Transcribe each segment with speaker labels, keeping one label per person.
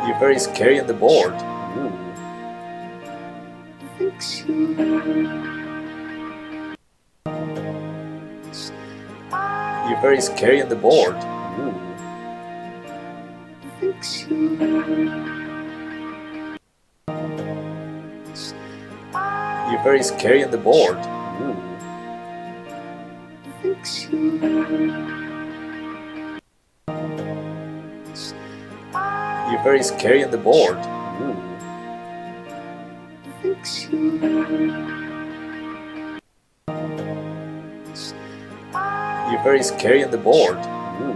Speaker 1: You're very scary and bored. Ooh. You're very scary and bored. Ooh. You're very scary and bored. Ooh. You're very scary and bored. Ooh. You're very scary and bored. Ooh.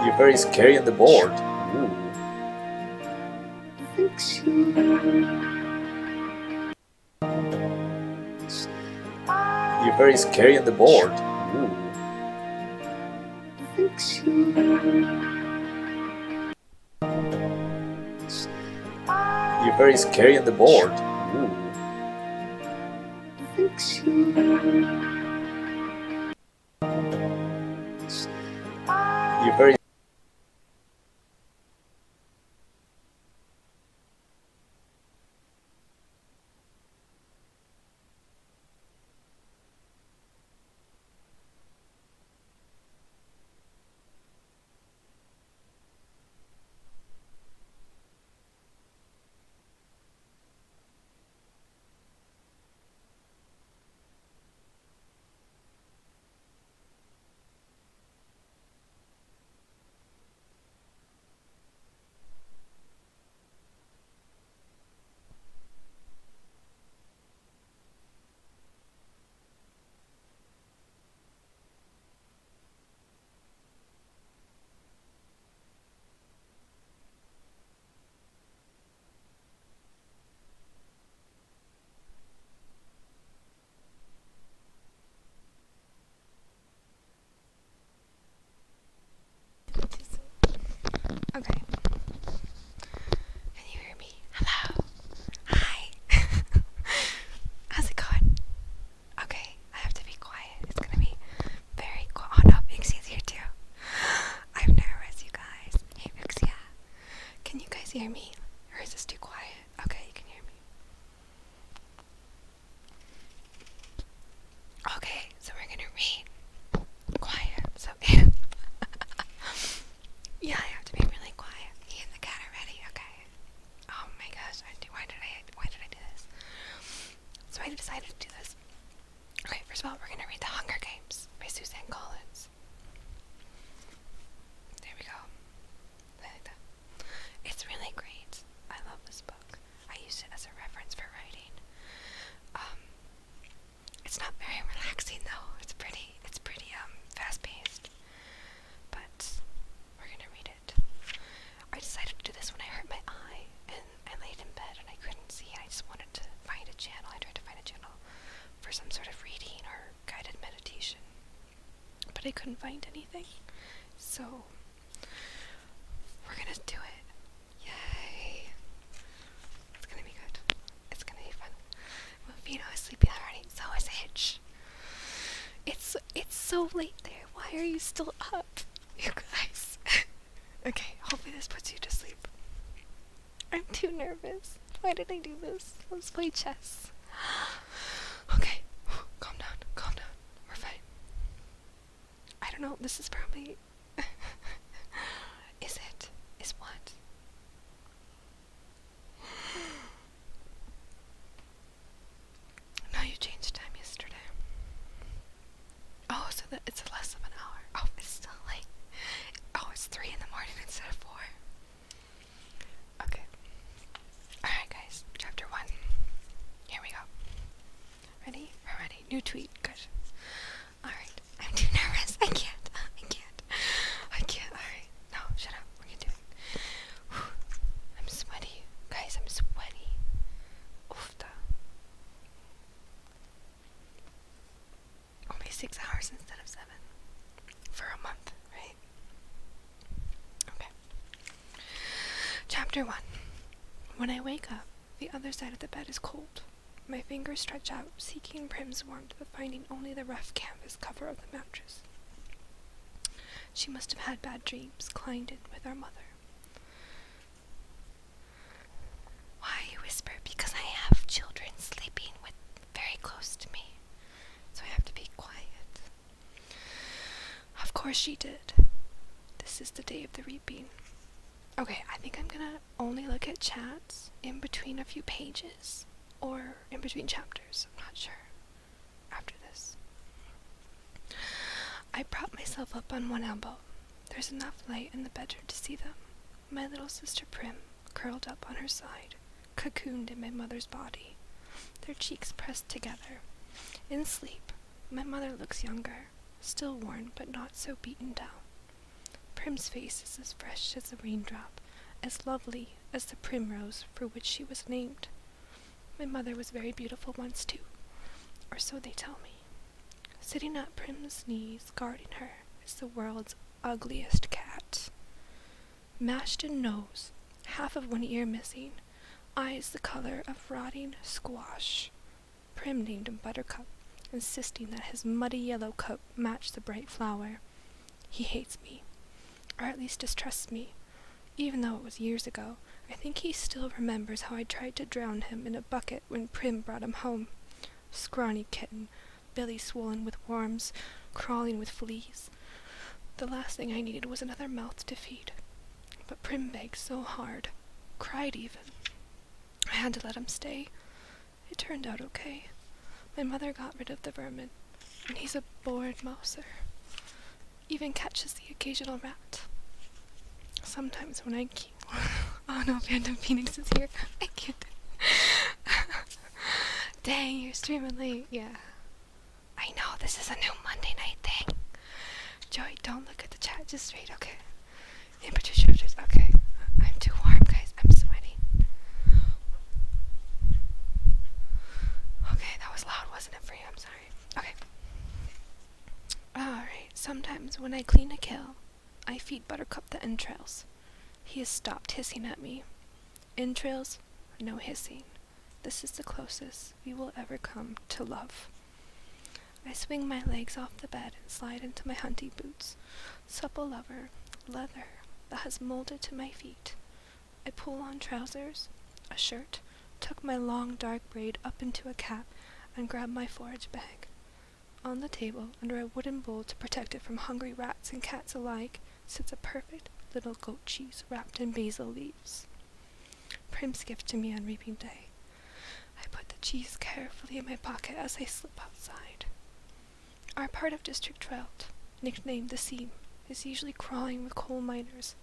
Speaker 1: You're very scary and bored. Ooh. You're very scary and bored. Ooh. You're very scary and bored. Ooh. You're very
Speaker 2: Okay. Can you hear me? Hello. Hi. How's it going? Okay, I have to be quiet. It's gonna be very quiet. Oh no, Ixie's here too. I'm nervous, you guys. Hey, Ixia. Can you guys hear me? Or is this too quiet? Okay, you can hear me. Okay, so we're gonna read. Quiet. So yeah, I have to be really quiet. Me and the cat are ready. Okay. Oh my gosh, why did I do this? So I decided to do this. Okay, first of all, we're gonna read The Hunger Games by Suzanne Collins. There we go. Like that. It's really great. I love this book. I used it as a reference for writing. It's not very relaxing though. It's pretty fast paced. But we're gonna read it. I decided to do this when I hurt my eye and I laid in bed and I couldn't see. I just wanted to find a channel. I tried to find a channel for some sort of reading or guided meditation, but I couldn't find anything. So we're gonna do it. Yay! It's gonna be good. It's gonna be fun. Mufino is sleeping already. So is Hitch. It's so late there. Why are you still up, you guys? Okay, hopefully this puts you to sleep. I'm too nervous. Why did I do this? Let's play chess. Okay, calm down, calm down. We're fine. I don't know, this is probably... Is it? Is what? No, you changed time yesterday. Oh, so that it's less of an hour. Oh, it's still late. Oh, it's 3 in the morning instead of 4. Okay. Alright guys, chapter 1. Here we go. Ready? We're ready. New tweet. Good. Alright. I'm too nervous. I can't. Alright. No, shut up. We're gonna do it. Whew. I'm sweaty. Guys, I'm sweaty. Oofta. Only 6 hours instead of 7. For a month, right? Okay. Chapter 1. When I wake up, the other side of the bed is cold. My fingers stretch out, seeking Prim's warmth, but finding only the rough canvas cover of the mattress. She must have had bad dreams, climbed in with our mother. Why, you whisper? Because I have children sleeping very close to me, so I have to be quiet. Of course she did. This is the day of the reaping. Okay, I think I'm gonna only look at chats in between a few pages, or in between chapters, I'm not sure, after this. I prop myself up on one elbow. There's enough light in the bedroom to see them. My little sister Prim, curled up on her side, cocooned in my mother's body, their cheeks pressed together. In sleep, my mother looks younger, still worn but not so beaten down. Prim's face is as fresh as a raindrop, as lovely as the primrose for which she was named. My mother was very beautiful once too, or so they tell me. Sitting at Prim's knees, guarding her, is the world's ugliest cat. Mashed in nose, half of one ear missing, eyes the color of rotting squash. Prim named him Buttercup, insisting that his muddy yellow coat match the bright flower. He hates me, or at least distrusts me. Even though it was years ago, I think he still remembers how I tried to drown him in a bucket when Prim brought him home. Scrawny kitten, belly swollen with worms, crawling with fleas. The last thing I needed was another mouth to feed. But Prim begged so hard, cried even. I had to let him stay. It turned out okay. My mother got rid of the vermin, and he's a bored mouser. Even catches the occasional rat. Sometimes when I keep... Oh no, Phantom Phoenix is here. I can't. Dang, you're streaming late. Yeah. I know, this is a new Monday night thing. Joey, don't look at the chat, just read, okay? In between chapters, okay. I'm too warm, guys. I'm sweating. Okay, that was loud, wasn't it, for you? I'm sorry. Okay. Alright, sometimes when I clean a kill, I feed Buttercup the entrails. He has stopped hissing at me. Entrails, no hissing. This is the closest we will ever come to love. I swing my legs off the bed and slide into my hunting boots, supple leather that has molded to my feet. I pull on trousers, a shirt, tuck my long dark braid up into a cap, and grab my forage bag. On the table, under a wooden bowl to protect it from hungry rats and cats alike, sits a perfect little goat cheese wrapped in basil leaves. Prim's gift to me on reaping day. I put the cheese carefully in my pocket as I slip outside. Our part of District 12, nicknamed the Seam, is usually crawling with coal miners,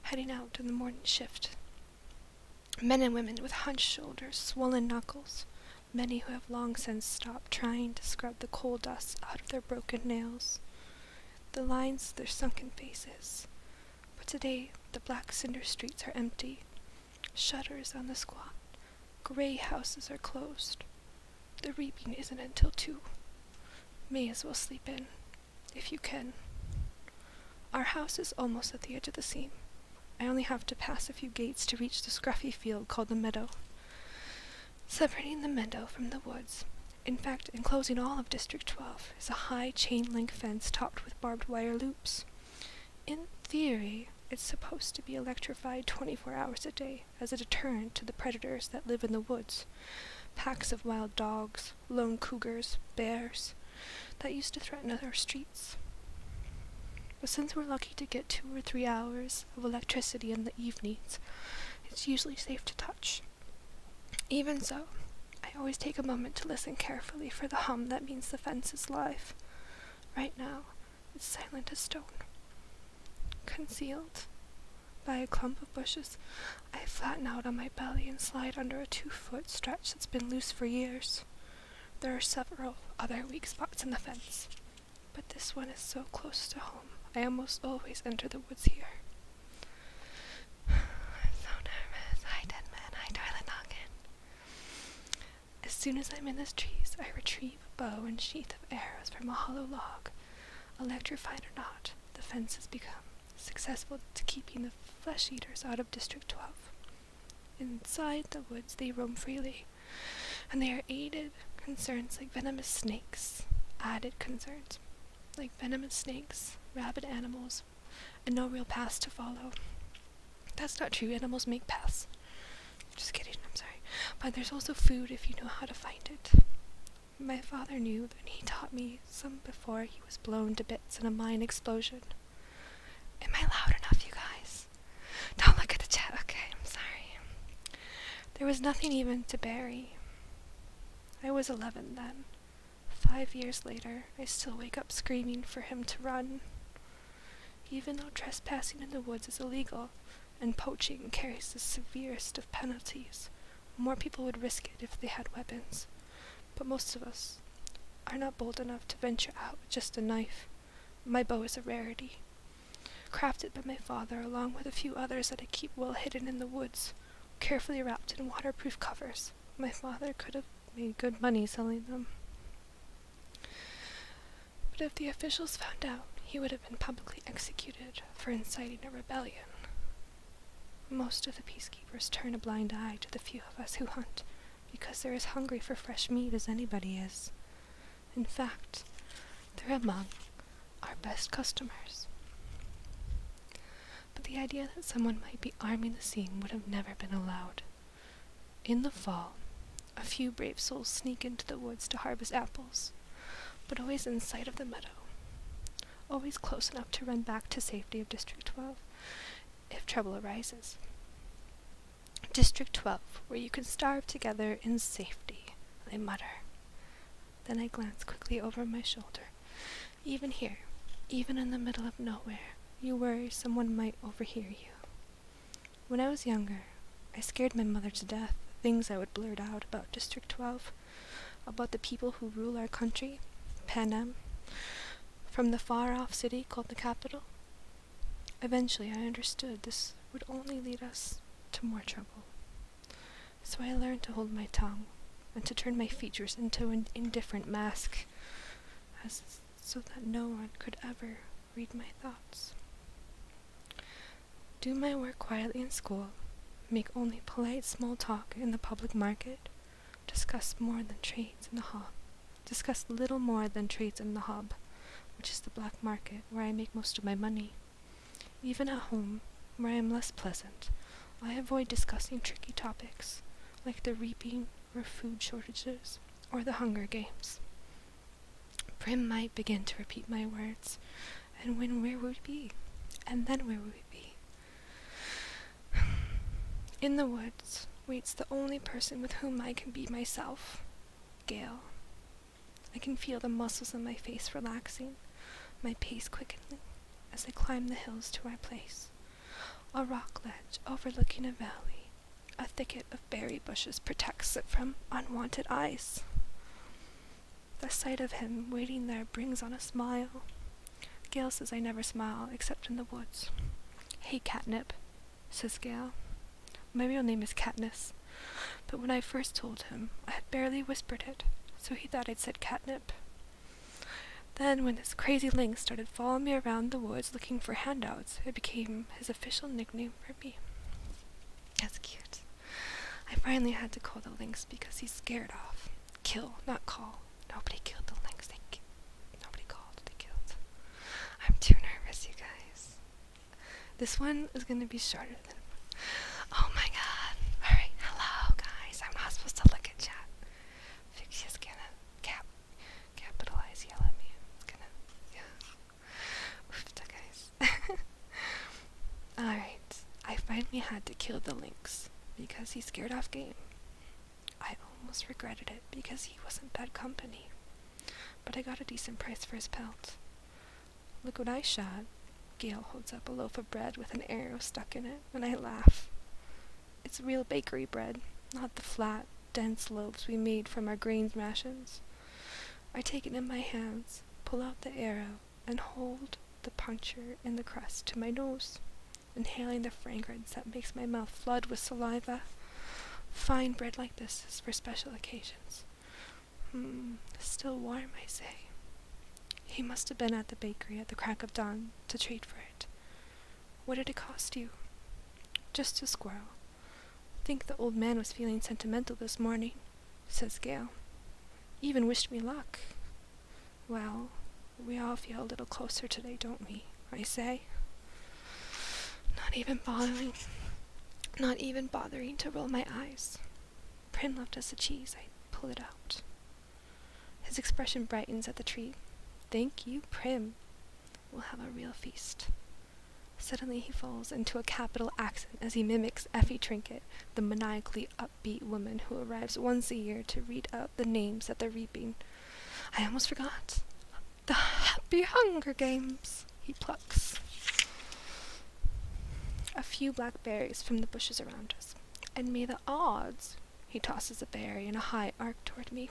Speaker 2: heading out in the morning shift. Men and women with hunched shoulders, swollen knuckles, many who have long since stopped trying to scrub the coal dust out of their broken nails, the lines of their sunken faces. But today, the black cinder streets are empty, shutters on the squat, gray houses are closed. The reaping isn't until 2. May as well sleep in, if you can. Our house is almost at the edge of the seam. I only have to pass a few gates to reach the scruffy field called the meadow. Separating the meadow from the woods, in fact enclosing all of District 12, is a high chain-link fence topped with barbed wire loops. In theory, it's supposed to be electrified 24 hours a day as a deterrent to the predators that live in the woods. Packs of wild dogs, lone cougars, bears, that used to threaten our streets. But since we're lucky to get 2 or 3 hours of electricity in the evenings, it's usually safe to touch. Even so, I always take a moment to listen carefully for the hum that means the fence is live. Right now, it's silent as stone. Concealed by a clump of bushes, I flatten out on my belly and slide under a 2-foot stretch that's been loose for years. There are several other weak spots in the fence, but this one is so close to home, I almost always enter the woods here. I'm so nervous. Hi, dead man. Hi, toilet noggin. As soon as I'm in the trees, I retrieve a bow and sheath of arrows from a hollow log. Electrified or not, the fence has become successful to keeping the flesh-eaters out of District 12. Inside the woods they roam freely, And there are added concerns like venomous snakes. Added concerns like venomous snakes, rabid animals, and no real paths to follow. That's not true. Animals make paths. Just kidding, I'm sorry. But there's also food if you know how to find it. My father knew, and he taught me some before he was blown to bits in a mine explosion. Am I loud enough, you guys? Don't look at the chat. Okay, I'm sorry. There was nothing even to bury. I was 11 then. 5 years later, I still wake up screaming for him to run. Even though trespassing in the woods is illegal, and poaching carries the severest of penalties, more people would risk it if they had weapons. But most of us are not bold enough to venture out with just a knife. My bow is a rarity, crafted by my father along with a few others that I keep well hidden in the woods, carefully wrapped in waterproof covers. My father could have made good money selling them. But if the officials found out, he would have been publicly executed for inciting a rebellion. Most of the peacekeepers turn a blind eye to the few of us who hunt, because they're as hungry for fresh meat as anybody is. In fact, they're among our best customers. But the idea that someone might be arming the scene would have never been allowed. In the fall, a few brave souls sneak into the woods to harvest apples, but always in sight of the meadow, always close enough to run back to safety of District 12, if trouble arises. District 12, where you can starve together in safety, I mutter. Then I glance quickly over my shoulder. Even here, even in the middle of nowhere, you worry someone might overhear you. When I was younger, I scared my mother to death, things I would blurt out about District 12, about the people who rule our country, Pan from the far-off city called the capital. Eventually I understood this would only lead us to more trouble. So I learned to hold my tongue, and to turn my features into an indifferent mask, so that no one could ever read my thoughts. Do my work quietly in school, make only polite small talk in the public market, discuss little more than trades in the hub, which is the black market where I make most of my money. Even at home, where I am less pleasant, I avoid discussing tricky topics, like the reaping or food shortages or the Hunger Games. Prim might begin to repeat my words, and where would we be? And then where would we be? In the woods waits the only person with whom I can be myself, Gale. I can feel the muscles in my face relaxing, my pace quickening, as I climb the hills to our place. A rock ledge overlooking a valley. A thicket of berry bushes protects it from unwanted eyes. The sight of him waiting there brings on a smile. Gale says I never smile except in the woods. Hey, Catnip, says Gale. My real name is Katniss, but when I first told him, I had barely whispered it, so he thought I'd said catnip. Then, when this crazy lynx started following me around the woods looking for handouts, it became his official nickname for me. That's cute. I finally had to call the lynx because he's scared off. Kill, not call. Nobody killed the lynx. Nobody called, they killed. I'm too nervous, you guys. This one is going to be shorter than... Oh my god. Alright, hello, guys. I'm not supposed to look at chat. Fixia's gonna capitalize yell at me. It's gonna... Yeah. Oofta, guys. Alright. I finally had to kill the lynx because he scared off game. I almost regretted it because he wasn't bad company. But I got a decent price for his pelt. Look what I shot. Gale holds up a loaf of bread with an arrow stuck in it, and I laugh. It's real bakery bread, not the flat, dense loaves we made from our grain rations. I take it in my hands, pull out the arrow, and hold the puncture in the crust to my nose, inhaling the fragrance that makes my mouth flood with saliva. Fine bread like this is for special occasions. Still warm, I say. He must have been at the bakery at the crack of dawn to trade for it. What did it cost you? Just a squirrel. Think the old man was feeling sentimental this morning. says Gail. Even wished me luck. Well, we all feel a little closer today, don't we? I say. Not even bothering to roll my eyes. Prim left us a cheese. I pull it out. His expression brightens at the treat. Thank you, Prim. We'll have a real feast. Suddenly he falls into a capital accent as he mimics Effie Trinket, the maniacally upbeat woman who arrives once a year to read out the names that they're reaping. I almost forgot. The Happy Hunger Games, he plucks. A few blackberries from the bushes around us. And may the odds... He tosses a berry in a high arc toward me.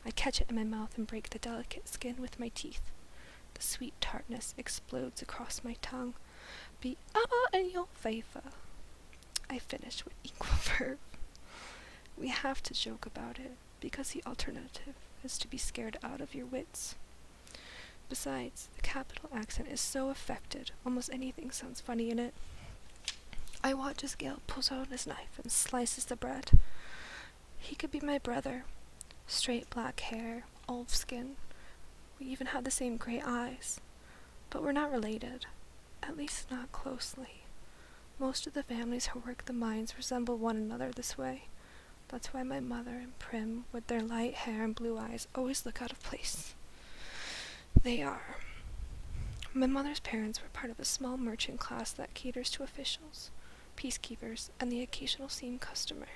Speaker 2: I catch it in my mouth and break the delicate skin with my teeth. The sweet tartness explodes across my tongue. Be in your favor. I finish with equal verve. We have to joke about it, because the alternative is to be scared out of your wits. Besides, the capital accent is so affected, almost anything sounds funny in it. I watch as Gail pulls out his knife and slices the bread. He could be my brother. Straight black hair, olive skin. We even have the same gray eyes. But we're not related. At least not closely. Most of the families who work the mines resemble one another this way. That's why my mother and Prim, with their light hair and blue eyes, always look out of place. They are. My mother's parents were part of a small merchant class that caters to officials, peacekeepers, and the occasional seam customer.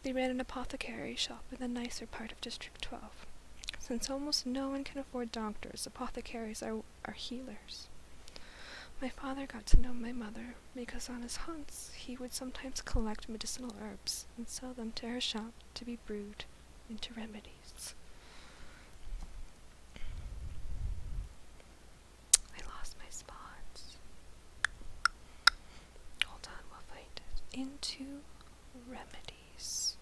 Speaker 2: They ran an apothecary shop in the nicer part of District 12. Since almost no one can afford doctors, apothecaries are healers. My father got to know my mother because on his hunts he would sometimes collect medicinal herbs and sell them to her shop to be brewed into remedies. I lost my spots. Hold on, we'll find it. Into remedies.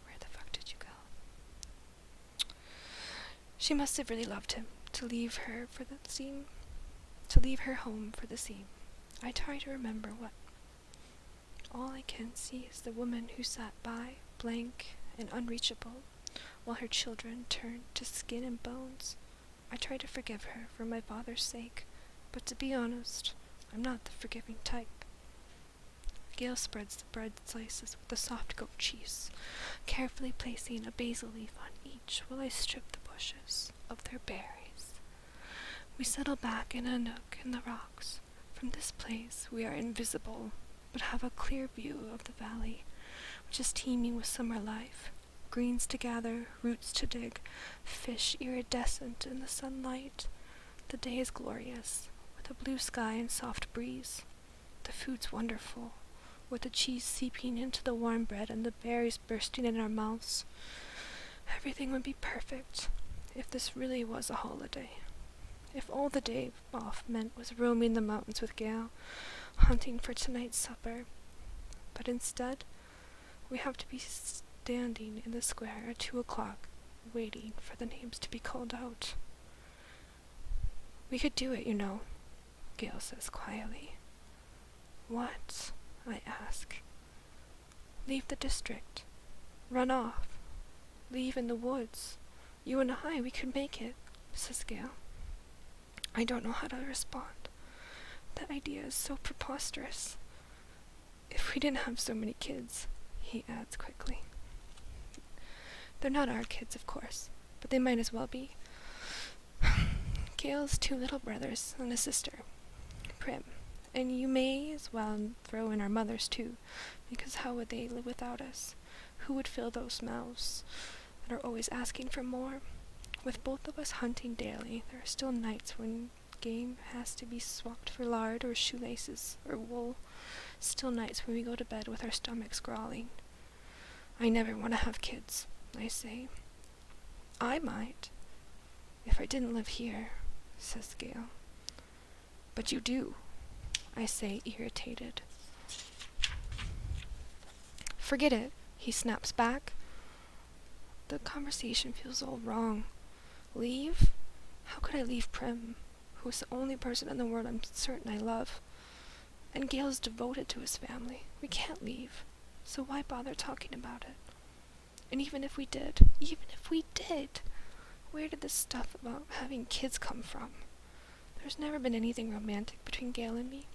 Speaker 2: Where the fuck did you go? She must have really loved him to leave her home for the seam. I try to remember what. All I can see is the woman who sat by, blank and unreachable, while her children turned to skin and bones. I try to forgive her for my father's sake, but to be honest, I'm not the forgiving type. Gail spreads the bread slices with the soft goat cheese, carefully placing a basil leaf on each while I strip the bushes of their berries. We settle back in a nook in the rocks. From this place we are invisible, but have a clear view of the valley, which is teeming with summer life. Greens to gather, roots to dig, fish iridescent in the sunlight. The day is glorious, with a blue sky and soft breeze. The food's wonderful, with the cheese seeping into the warm bread and the berries bursting in our mouths. Everything would be perfect if this really was a holiday. If all the day off meant was roaming the mountains with Gail, hunting for tonight's supper. But instead, we have to be standing in the square at 2 o'clock, waiting for the names to be called out. We could do it, you know, Gail says quietly. What? I ask. Leave the district. Run off. Leave in the woods. You and I, we could make it, says Gail. I don't know how to respond. The idea is so preposterous. If we didn't have so many kids, he adds quickly. They're not our kids, of course, but they might as well be. Gail's 2 little brothers and a sister, Prim, and you may as well throw in our mothers too, because how would they live without us? Who would fill those mouths that are always asking for more? With both of us hunting daily, there are still nights when game has to be swapped for lard or shoelaces or wool. Still nights when we go to bed with our stomachs growling. I never want to have kids, I say. I might, if I didn't live here, says Gail. But you do, I say, irritated. Forget it, he snaps back. The conversation feels all wrong. Leave? How could I leave Prim, who is the only person in the world I'm certain I love? And Gail is devoted to his family. We can't leave, so why bother talking about it? And even if we did, where did this stuff about having kids come from? There's never been anything romantic between Gail and me.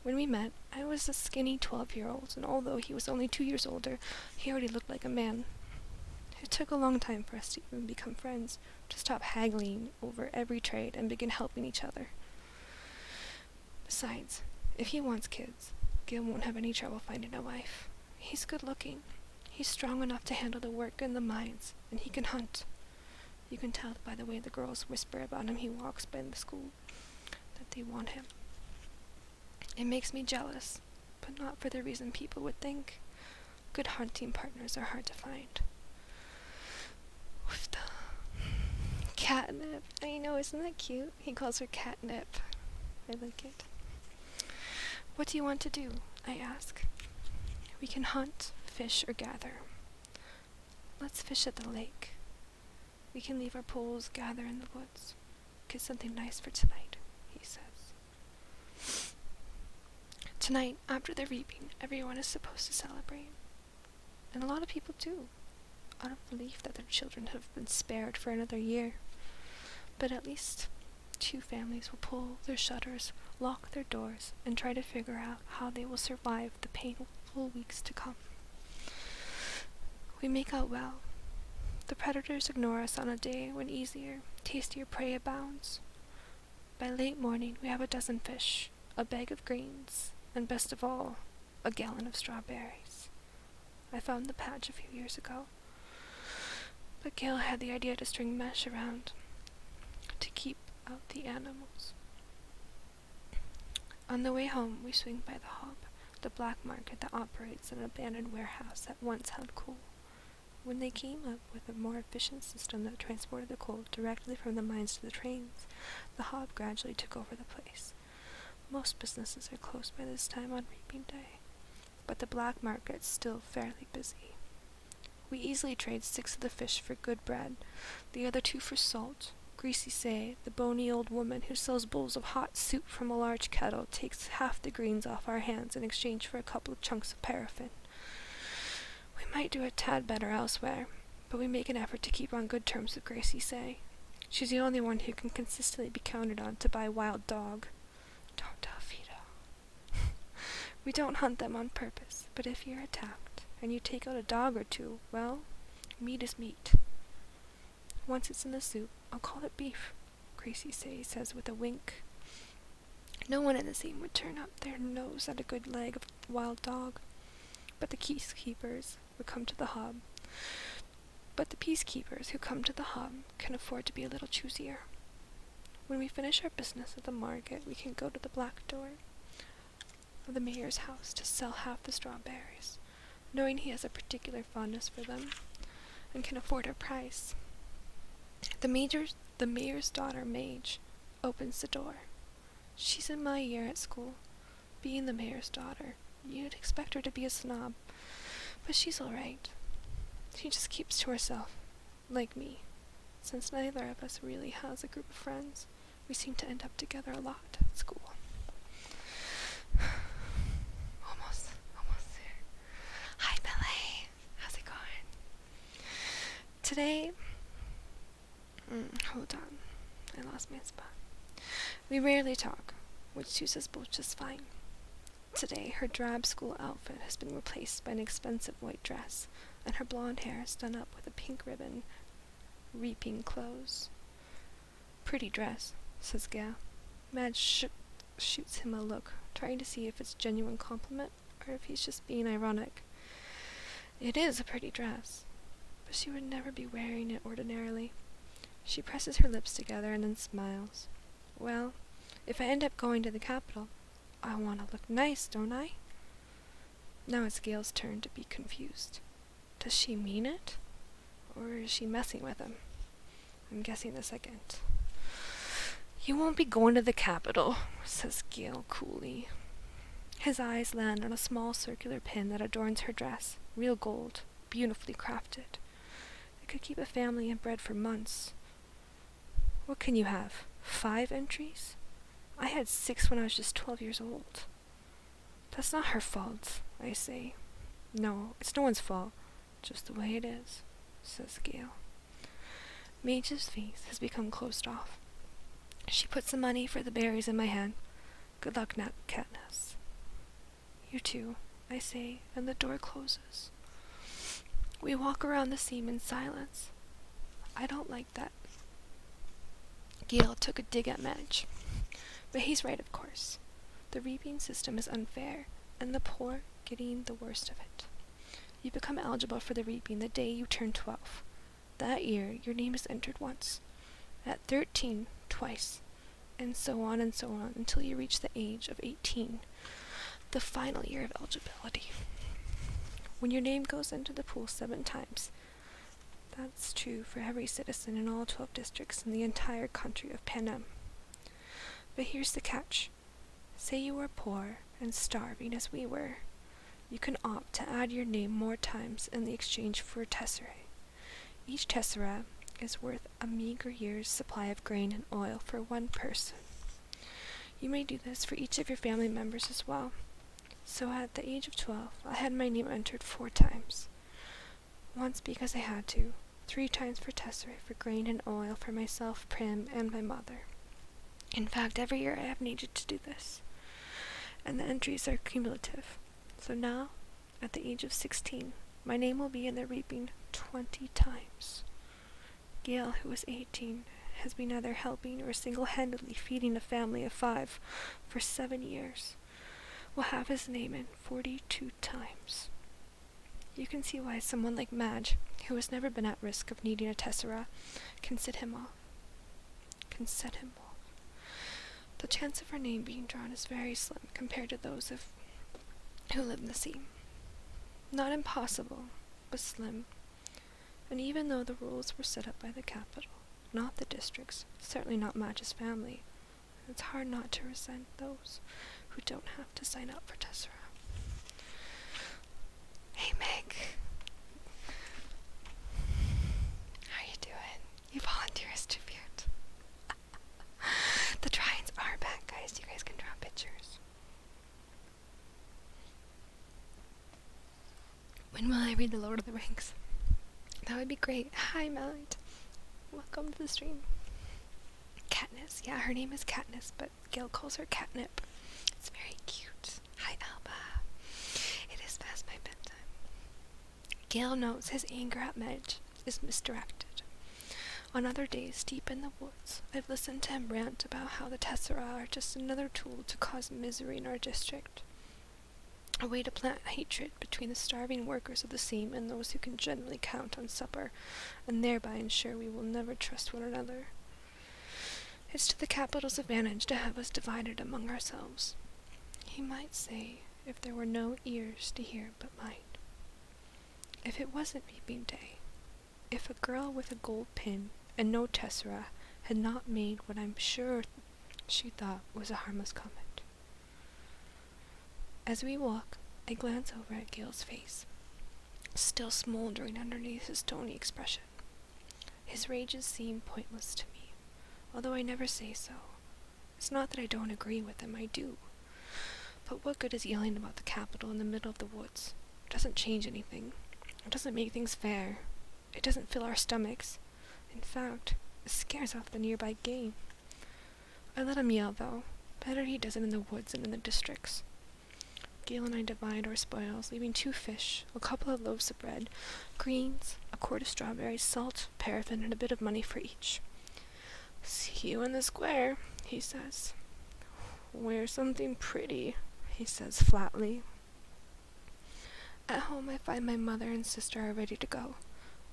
Speaker 2: When we met, I was a skinny 12-year-old, and although he was only 2 years older, he already looked like a man. It took a long time for us to even become friends, to stop haggling over every trade and begin helping each other. Besides, if he wants kids, Gil won't have any trouble finding a wife. He's good looking. He's strong enough to handle the work in the mines, and he can hunt. You can tell by the way the girls whisper about him he walks by the school that they want him. It makes me jealous, but not for the reason people would think. Good hunting partners are hard to find. Catnip. I know, isn't that cute? He calls her catnip. I like it. What do you want to do? I ask. We can hunt, fish, or gather. Let's fish at the lake. We can leave our poles, gather in the woods. Get something nice for tonight, he says. Tonight, after the reaping, everyone is supposed to celebrate. And a lot of people do, out of belief that their children have been spared for another year. But at least 2 families will pull their shutters, lock their doors, and try to figure out how they will survive the painful weeks to come. We make out well. The predators ignore us on a day when easier, tastier prey abounds. By late morning, we have a dozen fish, a bag of greens, and best of all, a gallon of strawberries. I found the patch a few years ago, but Gail had the idea to string mesh around to keep out the animals. On the way home, we swing by the Hob, the black market that operates an abandoned warehouse that once held coal. When they came up with a more efficient system that transported the coal directly from the mines to the trains, the Hob gradually took over the place. Most businesses are closed by this time on reaping day, but the black market's still fairly busy. We easily trade 6 of the fish for good bread, the other 2 for salt. Greasy Say, the bony old woman who sells bowls of hot soup from a large kettle, takes half the greens off our hands in exchange for a couple of chunks of paraffin. We might do a tad better elsewhere, but we make an effort to keep on good terms with Gracie Say. She's the only one who can consistently be counted on to buy wild dog. Don't tell Fido. We don't hunt them on purpose, but if you're attacked, and you take out a dog or 2, well, meat is meat. Once it's in the soup, I'll call it beef, Gracie Say says with a wink. No one in the scene would turn up their nose at a good leg of wild dog, but the peacekeepers who come to the Hob can afford to be a little choosier. When we finish our business at the market, we can go to the black door of the mayor's house to sell half the strawberries, knowing he has a particular fondness for them and can afford our price. The mayor's daughter, Mage, opens the door. She's in my year at school. Being the mayor's daughter, you'd expect her to be a snob, but she's all right. She just keeps to herself, like me. Since neither of us really has a group of friends, we seem to end up together a lot at school. Almost there. Hi, Billy. How's it going? Today, hold on. I lost my spot. We rarely talk, which suits us both just fine. Today, her drab school outfit has been replaced by an expensive white dress, and her blonde hair is done up with a pink ribbon, reaping clothes. Pretty dress, says Gail. Madge shoots him a look, trying to see if it's a genuine compliment or if he's just being ironic. It is a pretty dress, but she would never be wearing it ordinarily. She presses her lips together and then smiles. Well, if I end up going to the capital, I want to look nice, don't I? Now it's Gail's turn to be confused. Does she mean it? Or is she messing with him? I'm guessing the second. You won't be going to the capital, says Gail coolly. His eyes land on a small circular pin that adorns her dress, real gold, beautifully crafted. It could keep a family in bread for months. What can you have? 5 entries? I had 6 when I was just 12 years old. That's not her fault, I say. No, it's no one's fault. Just the way it is. says Gail. Mage's face has become closed off. She puts the money for the berries in my hand. Good luck, Katniss. You too, I say, and the door closes. We walk around the seam in silence. I don't like that. Gale took a dig at Madge. But he's right, of course. The reaping system is unfair, and the poor getting the worst of it. You become eligible for the reaping the day you turn 12. That year, your name is entered once. At 13, twice. And so on until you reach the age of 18. The final year of eligibility. When your name goes into the pool 7 times, that's true for every citizen in all 12 districts in the entire country of Panem. But here's the catch. Say you are poor and starving as we were. You can opt to add your name more times in the exchange for a tesserae. Each tesserae is worth a meager year's supply of grain and oil for one person. You may do this for each of your family members as well. So at the age of 12, I had my name entered 4 times. Once because I had to, 3 times for tesserae for grain and oil for myself, Prim, and my mother. In fact, every year I have needed to do this. And the entries are cumulative. So now, at the age of 16, my name will be in the reaping 20 times. Gail, who is 18, has been either helping or single-handedly feeding a family of 5 for 7 years. Will have his name in 42 times. You can see why someone like Madge, who has never been at risk of needing a tesserae, can set him off. The chance of her name being drawn is very slim compared to those who live in the sea. Not impossible, but slim. And even though the rules were set up by the capital, not the districts, certainly not Madge's family, it's hard not to resent those who don't have to sign up for tesserae. Hey Meg. How you doing? You volunteer as tribute. The drawings are back, guys. You guys can draw pictures. When will I read The Lord of the Rings? That would be great. Hi, Mount. Welcome to the stream. Katniss. Yeah, her name is Katniss, but Gail calls her Catnip. It's very cute. Hi, Alba. It is past my bedtime. Gail knows his anger at Madge is misdirected. On other days, deep in the woods, I've listened to him rant about how the tesserae are just another tool to cause misery in our district. A way to plant hatred between the starving workers of the seam and those who can generally count on supper, and thereby ensure we will never trust one another. It's to the capital's advantage to have us divided among ourselves. He might say, if there were no ears to hear but mine. If it wasn't reaping day, if a girl with a gold pin and no tesserae had not made what I'm sure she thought was a harmless comment. As we walk, I glance over at Gale's face, still smoldering underneath his stony expression. His rages seem pointless to me, although I never say so. It's not that I don't agree with him, I do. But what good is yelling about the capital in the middle of the woods? It doesn't change anything. It doesn't make things fair. It doesn't fill our stomachs. In fact, it scares off the nearby game. I let him yell, though. Better he does it in the woods than in the districts. Gale and I divide our spoils, leaving 2 fish, a couple of loaves of bread, greens, a quart of strawberries, salt, paraffin, and a bit of money for each. See you in the square, he says. Wear something pretty, he says flatly. At home I find my mother and sister are ready to go.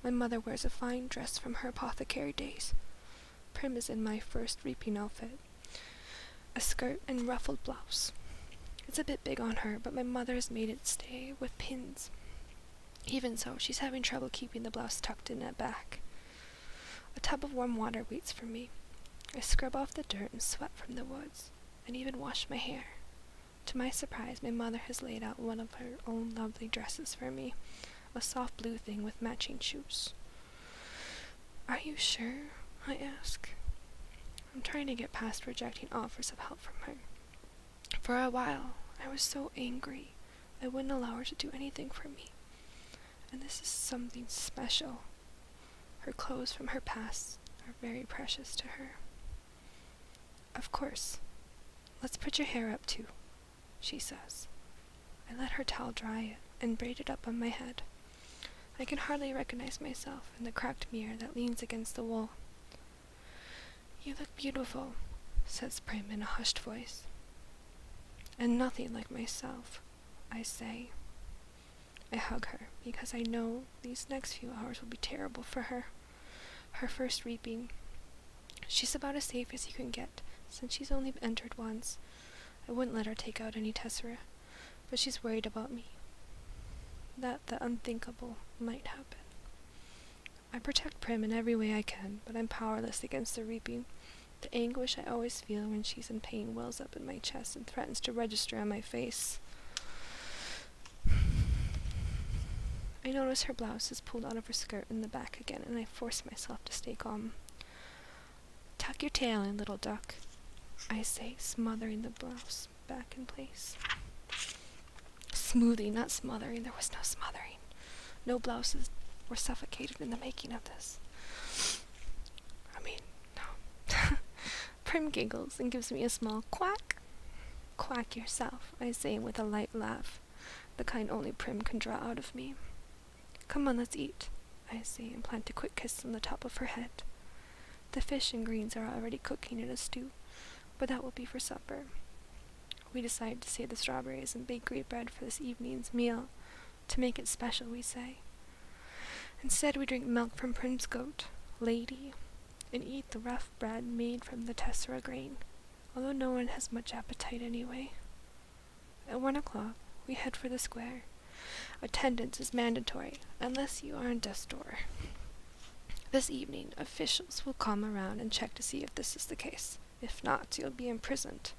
Speaker 2: My mother wears a fine dress from her apothecary days. Prim is in my first reaping outfit, a skirt and ruffled blouse. It's a bit big on her, but my mother has made it stay with pins. Even so, she's having trouble keeping the blouse tucked in at back. A tub of warm water waits for me. I scrub off the dirt and sweat from the woods, and even wash my hair. To my surprise, my mother has laid out one of her own lovely dresses for me, a soft blue thing with matching shoes. Are you sure? I ask. I'm trying to get past rejecting offers of help from her. For a while, I was so angry, I wouldn't allow her to do anything for me. And this is something special. Her clothes from her past are very precious to her. "Of course. Let's put your hair up too," she says. I let her towel dry and braid it up on my head. I can hardly recognize myself in the cracked mirror that leans against the wall. "You look beautiful," says Prim in a hushed voice. "And nothing like myself," I say. I hug her because I know these next few hours will be terrible for her. Her first reaping. She's about as safe as you can get, since she's only entered once. I wouldn't let her take out any tessera, but she's worried about me. That the unthinkable might happen. I protect Prim in every way I can, but I'm powerless against the reaping. The anguish I always feel when she's in pain wells up in my chest and threatens to register on my face. I notice her blouse is pulled out of her skirt in the back again, and I force myself to stay calm. "Tuck your tail in, little duck," I say, smothering the blouse back in place. Smoothing, not smothering. There was no smothering. No blouses were suffocated in the making of this. No. Prim giggles and gives me a small quack. "Quack yourself," I say with a light laugh, the kind only Prim can draw out of me. "Come on, let's eat," I say, and plant a quick kiss on the top of her head. The fish and greens are already cooking in a stew, but that will be for supper. We decide to save the strawberries and bakery bread for this evening's meal, to make it special, we say. Instead, we drink milk from Prim's goat, Lady, and eat the rough bread made from the tessera grain, although no one has much appetite anyway. At 1 o'clock, we head for the square. Attendance is mandatory, unless you are in Destor. This evening, officials will come around and check to see if this is the case. If not, you'll be imprisoned.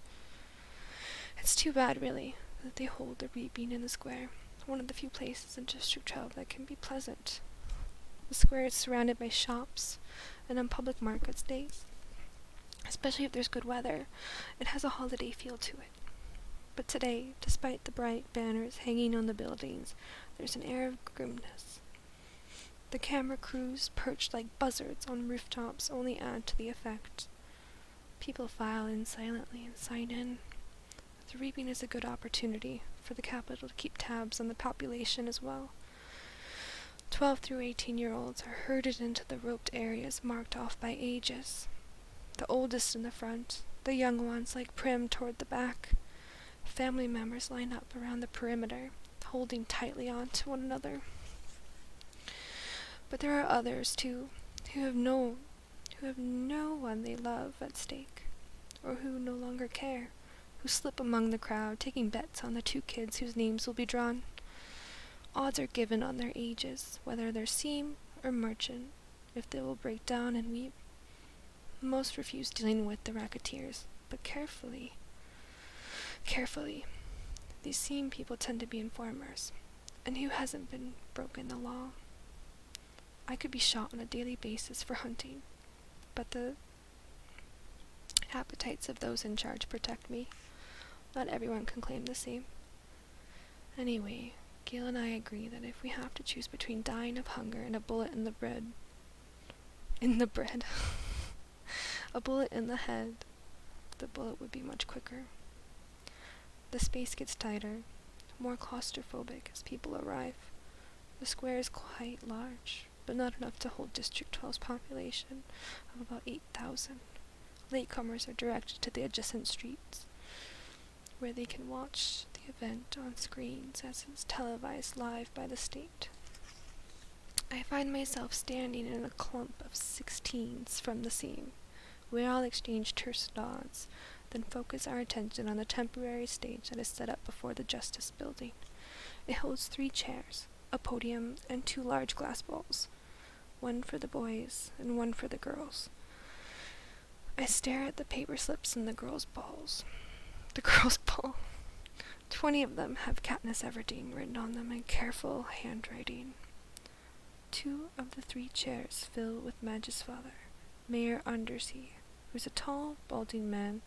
Speaker 2: It's too bad, really, that they hold the reaping in the square, one of the few places in District 12 that can be pleasant. The square is surrounded by shops, and on public markets days, especially if there's good weather, it has a holiday feel to it. But today, despite the bright banners hanging on the buildings, there's an air of grimness. The camera crews perched like buzzards on rooftops only add to the effect. People file in silently and sign in. The reaping is a good opportunity for the capital to keep tabs on the population as well. 12 through 18-year-olds are herded into the roped areas marked off by ages. The oldest in the front, the young ones like Prim toward the back. Family members line up around the perimeter, holding tightly on to one another. But there are others, too, who have no one they love at stake, or who no longer care, who slip among the crowd, taking bets on the 2 kids whose names will be drawn. Odds are given on their ages, whether they're seam or merchant, if they will break down and weep. Most refuse dealing with the racketeers, but carefully. These seam people tend to be informers, and who hasn't been broken the law? I could be shot on a daily basis for hunting, but the appetites of those in charge protect me. Not everyone can claim the same. Anyway, Gail and I agree that if we have to choose between dying of hunger and a bullet in the bread, a bullet in the head, the bullet would be much quicker. The space gets tighter, more claustrophobic as people arrive. The square is quite large, but not enough to hold District 12's population of about 8,000. Latecomers are directed to the adjacent streets, where they can watch the event on screens as it's televised live by the state. I find myself standing in a clump of 16s from the scene. We all exchange terse nods, then focus our attention on the temporary stage that is set up before the Justice Building. It holds 3 chairs, a podium, and 2 large glass bowls, one for the boys and one for the girls. I stare at the paper slips in the girls' balls. The girls' ball. 20 of them have Katniss Everdeen written on them in careful handwriting. 2 of the 3 chairs fill with Madge's father, Mayor Undersea, who's a tall, balding man,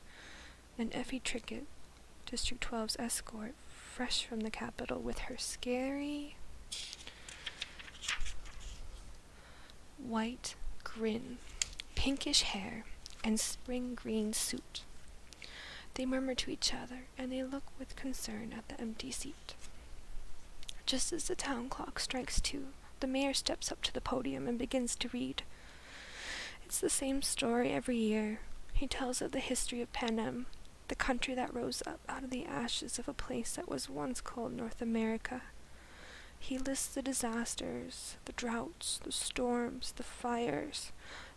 Speaker 2: and Effie Trickett, District 12's escort, fresh from the capital with her scary white grin, pinkish hair, and spring green suit. They murmur to each other, and they look with concern at the empty seat. Just as the town clock strikes 2, the mayor steps up to the podium and begins to read. It's the same story every year. He tells of the history of Panem, the country that rose up out of the ashes of a place that was once called North America. He lists the disasters, the droughts, the storms, the fires,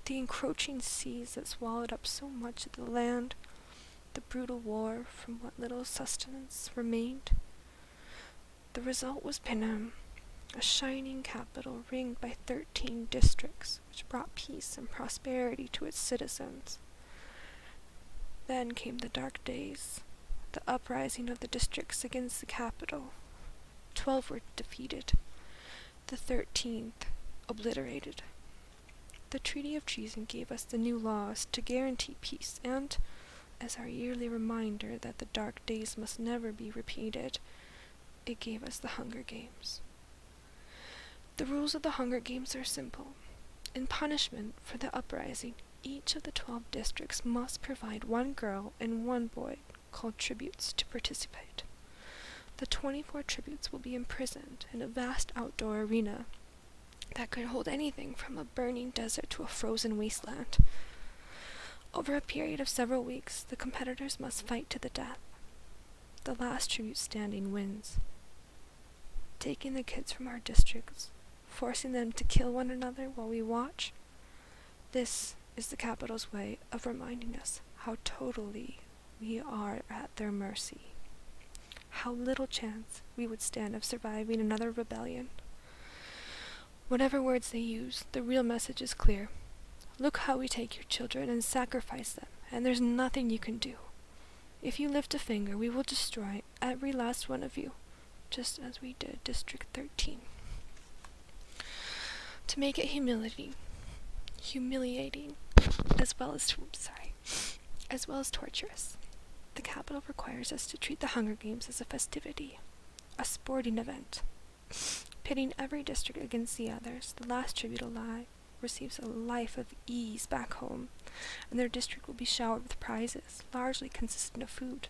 Speaker 2: the encroaching seas that swallowed up so much of the land, the brutal war from what little sustenance remained. The result was Panem, a shining capital ringed by 13 districts, which brought peace and prosperity to its citizens. Then came the dark days, the uprising of the districts against the capital. 12 were defeated, the 13th obliterated. The Treaty of Treason gave us the new laws to guarantee peace and, as our yearly reminder that the dark days must never be repeated, it gave us the Hunger Games. The rules of the Hunger Games are simple. In punishment for the uprising, each of the 12 districts must provide 1 girl and 1 boy, called tributes, to participate. The 24 tributes will be imprisoned in a vast outdoor arena that could hold anything from a burning desert to a frozen wasteland. Over a period of several weeks, the competitors must fight to the death. The last tribute standing wins. Taking the kids from our districts, forcing them to kill one another while we watch, this is the capital's way of reminding us how totally we are at their mercy. How little chance we would stand of surviving another rebellion. Whatever words they use, the real message is clear. Look how we take your children and sacrifice them, and there's nothing you can do. If you lift a finger, we will destroy every last one of you, just as we did District 13. To make it humiliating, as well as torturous. The capital requires us to treat the Hunger Games as a festivity, a sporting event. Pitting every district against the others, the last tribute alive receives a life of ease back home, and their district will be showered with prizes, largely consistent of food.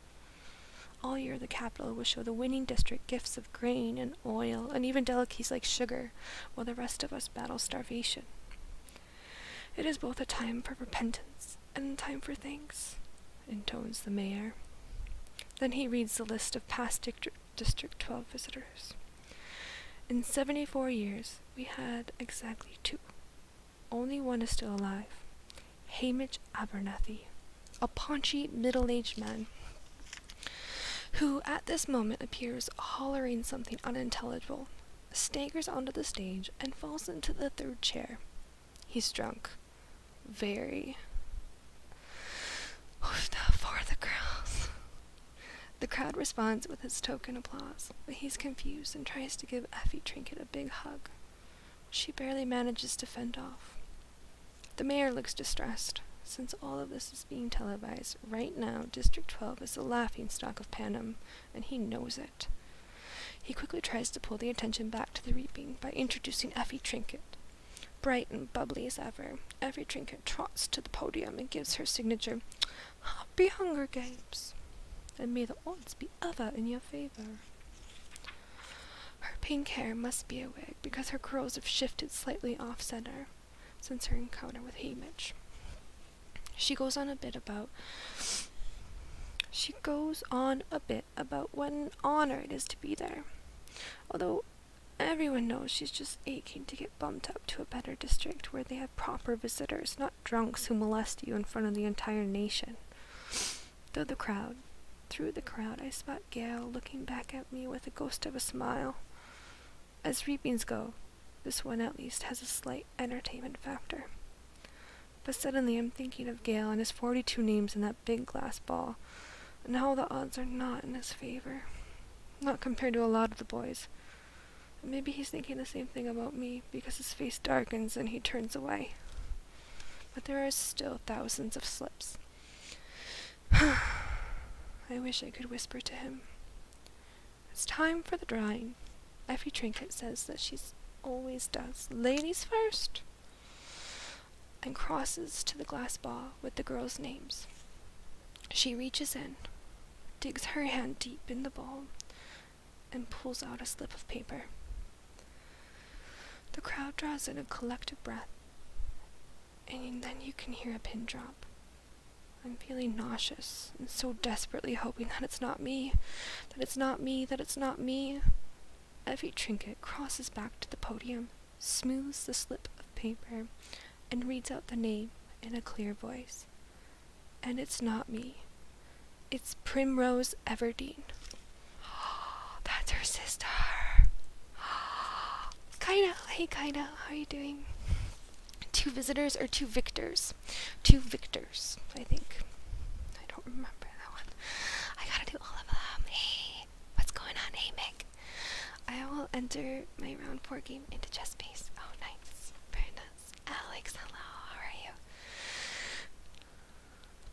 Speaker 2: All year the capital will show the winning district gifts of grain and oil, and even delicacies like sugar, while the rest of us battle starvation. It is both a time for repentance and a time for thanks, intones the mayor. Then he reads the list of past District 12 visitors. In 74 years, we had exactly 2. Only one is still alive. Hamish Abernathy, a paunchy, middle-aged man, who at this moment appears hollering something unintelligible, staggers onto the stage, and falls into the 3rd chair. He's drunk. Very. For the girls. The crowd responds with its token applause, but he's confused and tries to give Effie Trinket a big hug. She barely manages to fend off. The mayor looks distressed. Since all of this is being televised, right now District 12 is the laughingstock of Panem, and he knows it. He quickly tries to pull the attention back to the reaping by introducing Effie Trinket. Bright and bubbly as ever, Effie Trinket trots to the podium and gives her signature, "Happy Hunger Games, and may the odds be ever in your favor." Her pink hair must be a wig because her curls have shifted slightly off-center since her encounter with Hamish. She goes on a bit about what an honor it is to be there, although everyone knows she's just aching to get bumped up to a better district where they have proper visitors, not drunks who molest you in front of the entire nation. Through the crowd, I spot Gail looking back at me with a ghost of a smile. As reapings go, this one at least has a slight entertainment factor. But suddenly I'm thinking of Gail and his 42 names in that big glass ball, and how the odds are not in his favor. Not compared to a lot of the boys. And maybe he's thinking the same thing about me, because his face darkens and he turns away. But there are still thousands of slips. I wish I could whisper to him. It's time for the drawing. Effie Trinket says that she always does. Ladies first. and crosses to the glass ball with the girls' names. She reaches in, digs her hand deep in the ball, and pulls out a slip of paper. The crowd draws in a collective breath, and then you can hear a pin drop. I'm feeling nauseous and so desperately hoping that it's not me, that it's not me, that it's not me. Effie Trinket crosses back to the podium, smooths the slip of paper, and reads out the name in a clear voice. And it's not me. It's Primrose Everdeen. That's her sister. Kaida, hey Kaida, how are you doing? 2 visitors or 2 victors? 2 victors, I think. I don't remember that one. I gotta do all of them. Hey, what's going on? Hey, Mick. I will enter my round 4 game into chess base. Oh, nice. Very nice. Alex, hello. How are you?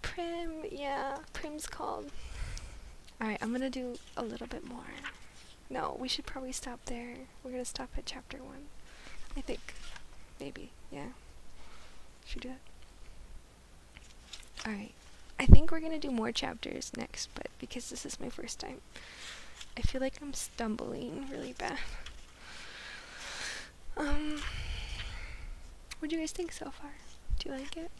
Speaker 2: Prim, yeah. Prim's called. Alright, I'm gonna do a little bit more. No, we should probably stop there. We're gonna stop at chapter 1. I think. Maybe, yeah. Should we do that? Alright. I think we're gonna do more chapters next, but because this is my first time, I feel like I'm stumbling really bad. What do you guys think so far? Do you like it?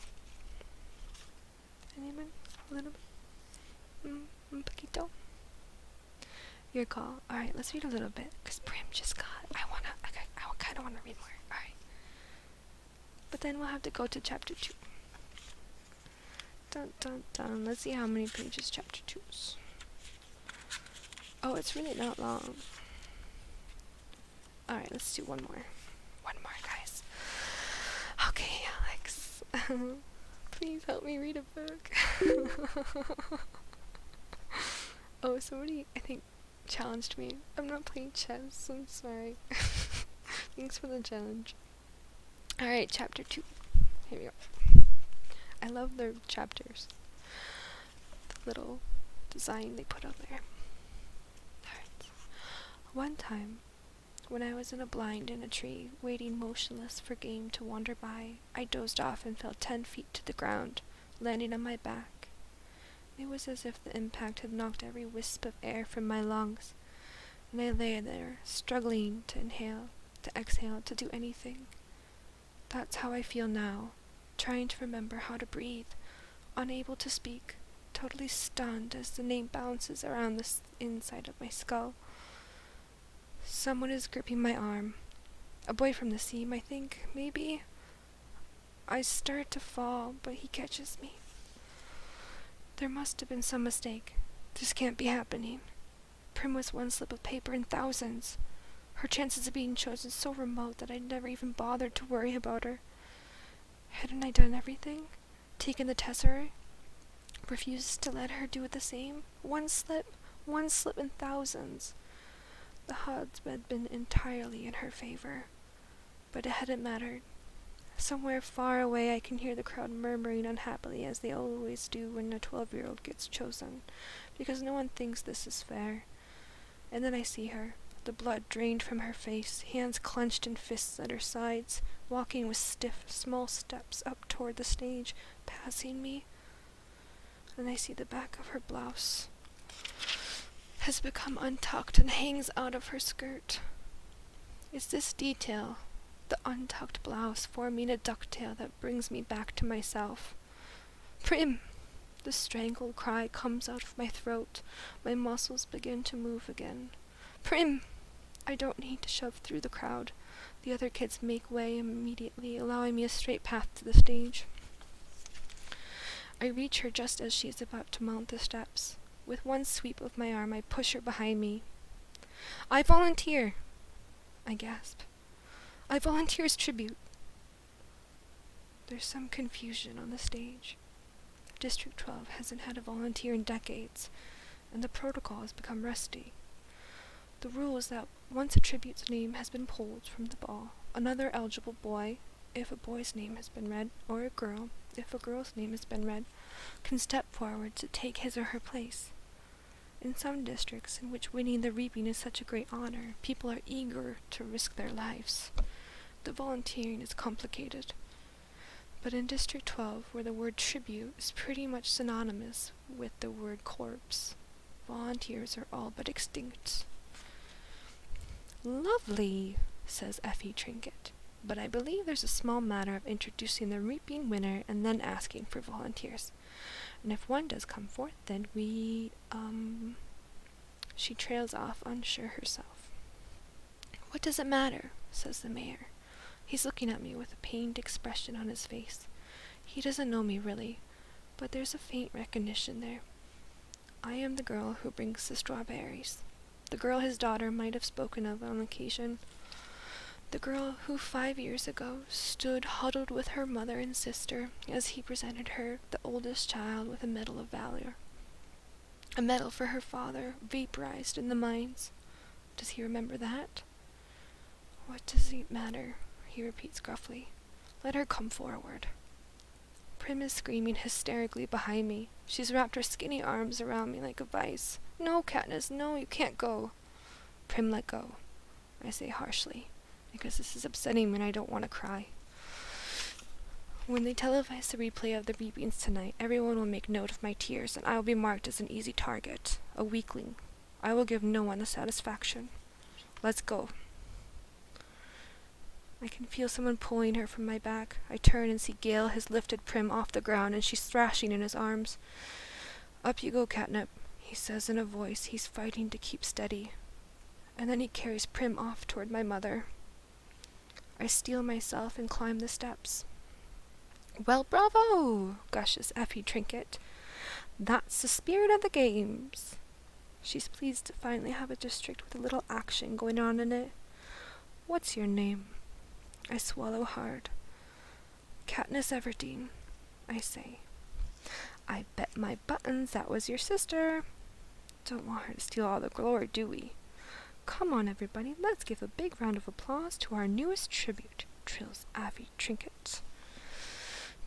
Speaker 2: Anyone? A little bit? Un poquito? Your call. Alright, let's read a little bit, because Prim just got... I kind of want to read more. Alright. But then we'll have to go to chapter 2. Dun dun dun. Let's see how many pages chapter 2's. Oh, it's really not long. Alright, let's do one more. One more, guys. Okay, Alex. Please help me read a book. Oh, somebody, I think, challenged me. I'm not playing chess. I'm sorry. Thanks for the challenge. Alright, chapter 2. Here we go. I love their chapters. The little design they put on there. Alright. One time, when I was in a blind in a tree, waiting motionless for game to wander by, I dozed off and fell 10 feet to the ground, landing on my back. It was as if the impact had knocked every wisp of air from my lungs, and I lay there, struggling to inhale, to exhale, to do anything. That's how I feel now, trying to remember how to breathe, unable to speak, totally stunned as the name bounces around the inside of my skull. Someone is gripping my arm. A boy from the seam, I think, maybe. I start to fall, but he catches me. There must have been some mistake. This can't be happening. Prim was one slip of paper in thousands. Her chances of being chosen so remote that I'd never even bothered to worry about her. Hadn't I done everything? Taken the tesseract? Refused to let her do the same? One slip in thousands. The odds had been entirely in her favor. But it hadn't mattered. Somewhere far away I can hear the crowd murmuring unhappily as they always do when a 12-year-old gets chosen, because no one thinks this is fair. And then I see her, the blood drained from her face, hands clenched in fists at her sides, walking with stiff, small steps up toward the stage, passing me. And I see the back of her blouse has become untucked and hangs out of her skirt. It's this detail, the untucked blouse forming a ducktail, that brings me back to myself. Prim! The strangled cry comes out of my throat. My muscles begin to move again. Prim! I don't need to shove through the crowd. The other kids make way immediately, allowing me a straight path to the stage. I reach her just as she is about to mount the steps. With one sweep of my arm, I push her behind me. I volunteer! I gasp. I volunteer as tribute. There's some confusion on the stage. District 12 hasn't had a volunteer in decades, and the protocol has become rusty. The rule is that once a tribute's name has been pulled from the ball, another eligible boy, if a boy's name has been read, or a girl, if a girl's name has been read, can step forward to take his or her place. In some districts in which winning the reaping is such a great honor, people are eager to risk their lives. The volunteering is complicated. But in District 12, where the word tribute is pretty much synonymous with the word corpse, volunteers are all but extinct. Lovely, says Effie Trinket, but I believe there's a small matter of introducing the reaping winner and then asking for volunteers. And if one does come forth, then we, She trails off, unsure herself. What does it matter, says the mayor. He's looking at me with a pained expression on his face. He doesn't know me really, but there's a faint recognition there. I am the girl who brings the strawberries. The girl his daughter might have spoken of on occasion. The girl who 5 years ago stood huddled with her mother and sister as he presented her, the oldest child, with a medal of valor. A medal for her father, vaporized in the mines. Does he remember that? What does it matter? He repeats gruffly. Let her come forward. Prim is screaming hysterically behind me. She's wrapped her skinny arms around me like a vice. No, Katniss, no, you can't go. Prim, let go, I say harshly, because this is upsetting me and I don't want to cry. When they televise the replay of the reapings tonight, everyone will make note of my tears, and I will be marked as an easy target, a weakling. I will give no one the satisfaction. Let's go. I can feel someone pulling her from my back. I turn and see Gale has lifted Prim off the ground, and she's thrashing in his arms. Up you go, Catnip, he says in a voice he's fighting to keep steady. And then he carries Prim off toward my mother. I steel myself and climb the steps. Well, bravo, gushes Effie Trinket. That's the spirit of the games. She's pleased to finally have a district with a little action going on in it. What's your name? I swallow hard. Katniss Everdeen, I say. I bet my buttons that was your sister. Don't want her to steal all the glory, do we? Come on, everybody, let's give a big round of applause to our newest tribute, trills Effie Trinket.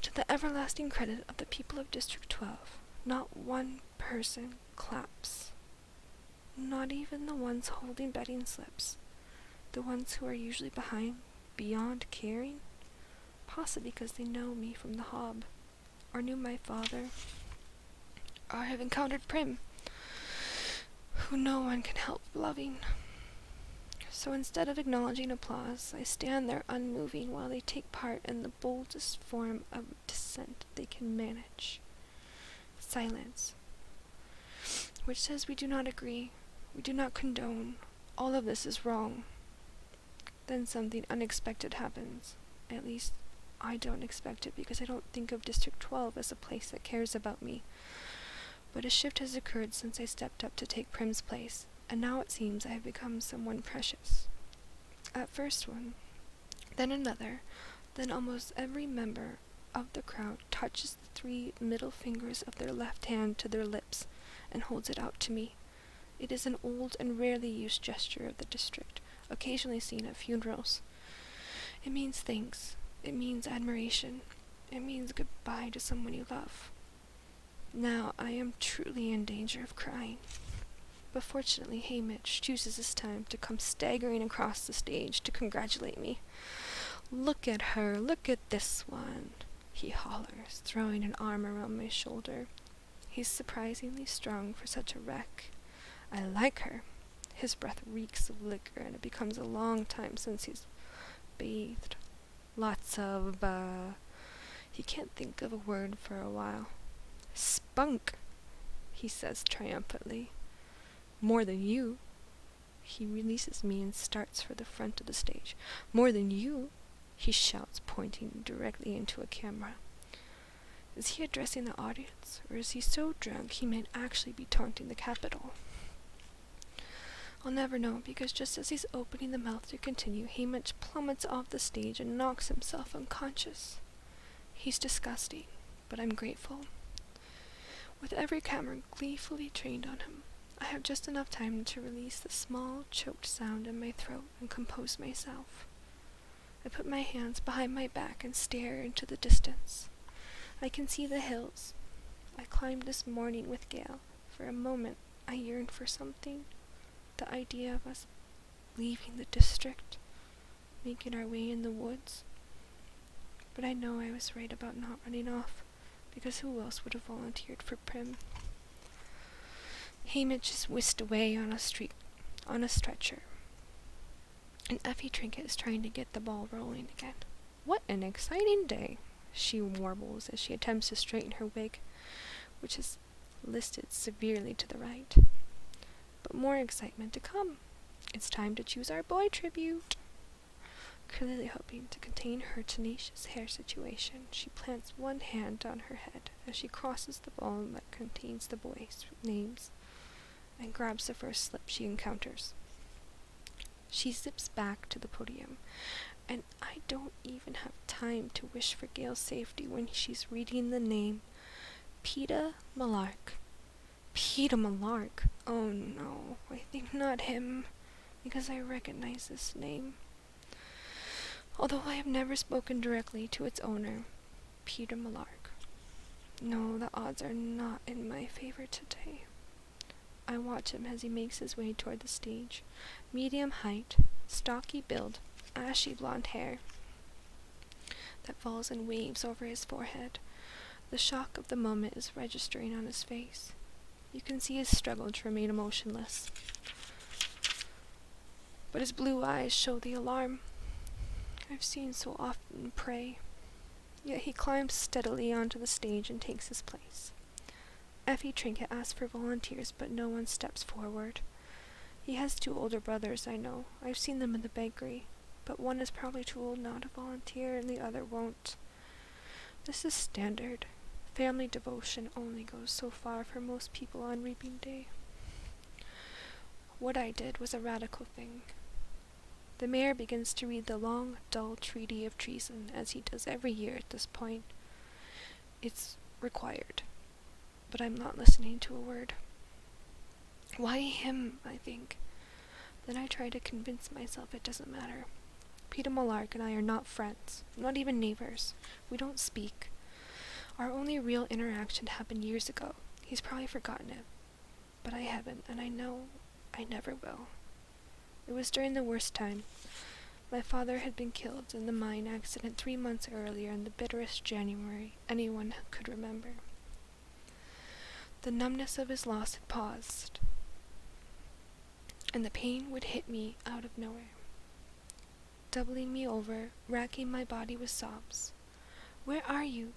Speaker 2: To the everlasting credit of the people of District 12, not one person claps. Not even the ones holding betting slips. The ones who are usually behind, beyond caring. Possibly because they know me from the Hob, or knew my father, or have encountered Prim, who no one can help loving. So instead of acknowledging applause, I stand there unmoving while they take part in the boldest form of dissent they can manage. Silence, which says we do not agree, we do not condone, all of this is wrong. Then something unexpected happens. At least, I don't expect it because I don't think of District 12 as a place that cares about me. But a shift has occurred since I stepped up to take Prim's place, and now it seems I have become someone precious. At first one, then another, then almost every member of the crowd touches the 3 middle fingers of their left hand to their lips and holds it out to me. It is an old and rarely used gesture of the district, occasionally seen at funerals. It means thanks. It means admiration. It means goodbye to someone you love. Now I am truly in danger of crying. But fortunately Haymitch chooses this time to come staggering across the stage to congratulate me. Look at her, look at this one, he hollers, throwing an arm around my shoulder. He's surprisingly strong for such a wreck. I like her. His breath reeks of liquor, and it becomes a long time since he's bathed. Lots of, He can't think of a word for a while. Spunk, he says triumphantly. More than you. He releases me and starts for the front of the stage. More than you, he shouts, pointing directly into a camera. Is he addressing the audience, or is he so drunk he might actually be taunting the Capitol? I'll never know, because just as he's opening the mouth to continue, Haymitch plummets off the stage and knocks himself unconscious. He's disgusting, but I'm grateful. With every camera gleefully trained on him, I have just enough time to release the small, choked sound in my throat and compose myself. I put my hands behind my back and stare into the distance. I can see the hills. I climbed this morning with Gale. For a moment, I yearned for something. The idea of us leaving the district, making our way in the woods. But I know I was right about not running off, because who else would have volunteered for Prim? Hamish is whisked away on a stretcher, and Effie Trinket is trying to get the ball rolling again. What an exciting day, she warbles as she attempts to straighten her wig, which is listed severely to the right. But more excitement to come. It's time to choose our boy tribute. Clearly hoping to contain her tenacious hair situation, she plants one hand on her head as she crosses the ball that contains the boys' names and grabs the first slip she encounters. She zips back to the podium, and I don't even have time to wish for Gail's safety when she's reading the name Peter Malark. Peter Malark? Oh no, I think not him, because I recognize this name. Although I have never spoken directly to its owner, Peter Malark. No, the odds are not in my favor today. I watch him as he makes his way toward the stage. Medium height, stocky build, ashy blonde hair that falls in waves over his forehead. The shock of the moment is registering on his face. You can see his struggle to remain emotionless, but his blue eyes show the alarm I've seen so often prey. Yet he climbs steadily onto the stage and takes his place. Effie Trinket asks for volunteers, but no one steps forward. He has 2 older brothers, I know. I've seen them in the bakery, but one is probably too old now to volunteer, and the other won't. This is standard. Family devotion only goes so far for most people on reaping day. What I did was a radical thing. The mayor begins to read the long, dull treaty of treason, as he does every year at this point. It's required, but I'm not listening to a word. Why him, I think. Then I try to convince myself it doesn't matter. Peter Malark and I are not friends, not even neighbors. We don't speak. Our only real interaction happened years ago. He's probably forgotten it, but I haven't, and I know I never will. It was during the worst time. My father had been killed in the mine accident 3 months earlier in the bitterest January anyone could remember. The numbness of his loss had paused, and the pain would hit me out of nowhere, doubling me over, racking my body with sobs. "Where are you?"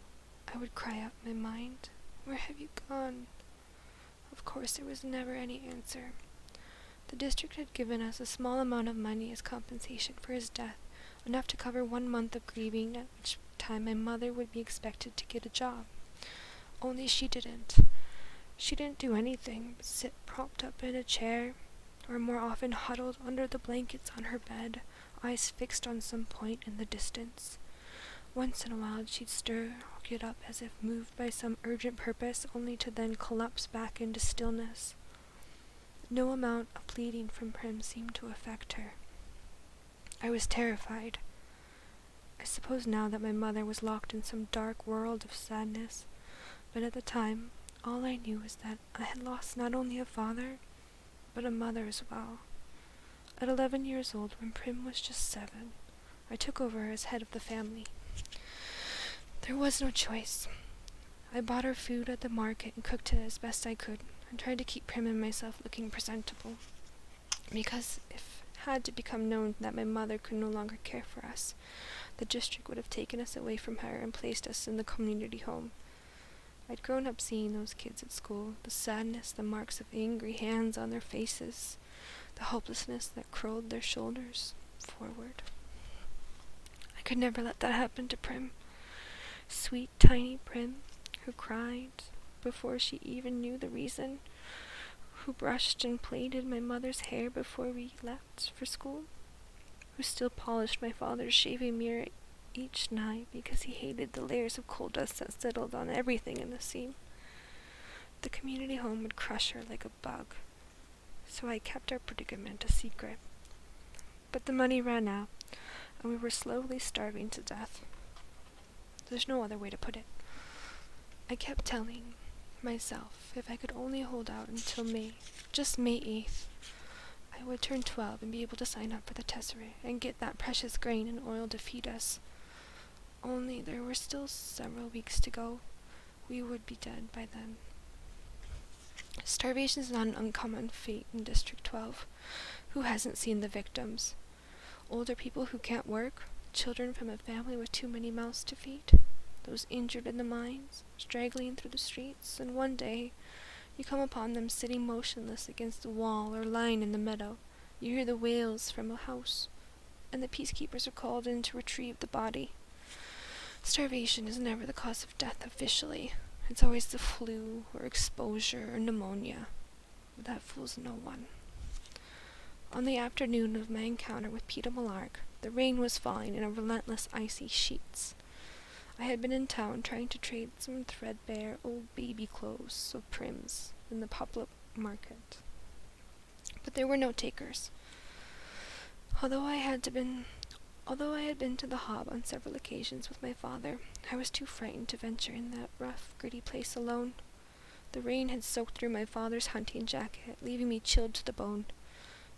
Speaker 2: I would cry out in my mind. "Where have you gone?" Of course, there was never any answer. The district had given us a small amount of money as compensation for his death, enough to cover 1 month of grieving, at which time my mother would be expected to get a job. Only she didn't. She didn't do anything but sit propped up in a chair, or more often huddled under the blankets on her bed, eyes fixed on some point in the distance. Once in a while she'd stir or get up as if moved by some urgent purpose, only to then collapse back into stillness. No amount of pleading from Prim seemed to affect her. I was terrified. I suppose now that my mother was locked in some dark world of sadness, but at the time, all I knew was that I had lost not only a father, but a mother as well. At 11 years old, when Prim was just 7, I took over as head of the family. There was no choice. I bought her food at the market and cooked it as best I could, and tried to keep Prim and myself looking presentable, because if it had to become known that my mother could no longer care for us, the district would have taken us away from her and placed us in the community home. I'd grown up seeing those kids at school, the sadness, the marks of angry hands on their faces, the hopelessness that curled their shoulders forward. I could never let that happen to Prim. Sweet, tiny Prim, who cried before she even knew the reason, who brushed and plaited my mother's hair before we left for school, who still polished my father's shaving mirror each night because he hated the layers of coal dust that settled on everything in the seam. The community home would crush her like a bug, so I kept our predicament a secret. But the money ran out, and we were slowly starving to death. There's no other way to put it. I kept telling myself if I could only hold out until May, just May 8th, I would turn 12 and be able to sign up for the tesseract and get that precious grain and oil to feed us. Only there were still several weeks to go. We would be dead by then. Starvation is not an uncommon fate in District 12. Who hasn't seen the victims? Older people who can't work, children from a family with too many mouths to feed, those injured in the mines, straggling through the streets, and one day you come upon them sitting motionless against the wall or lying in the meadow. You hear the wails from a house, and the peacekeepers are called in to retrieve the body. Starvation is never the cause of death officially. It's always the flu or exposure or pneumonia. But that fools no one. On the afternoon of my encounter with Peter Millark, the rain was falling in a relentless icy sheets. I had been in town trying to trade some threadbare old baby clothes of Prim's in the public market. But there were no takers. Although I had been to the Hob on several occasions with my father, I was too frightened to venture in that rough, gritty place alone. The rain had soaked through my father's hunting jacket, leaving me chilled to the bone.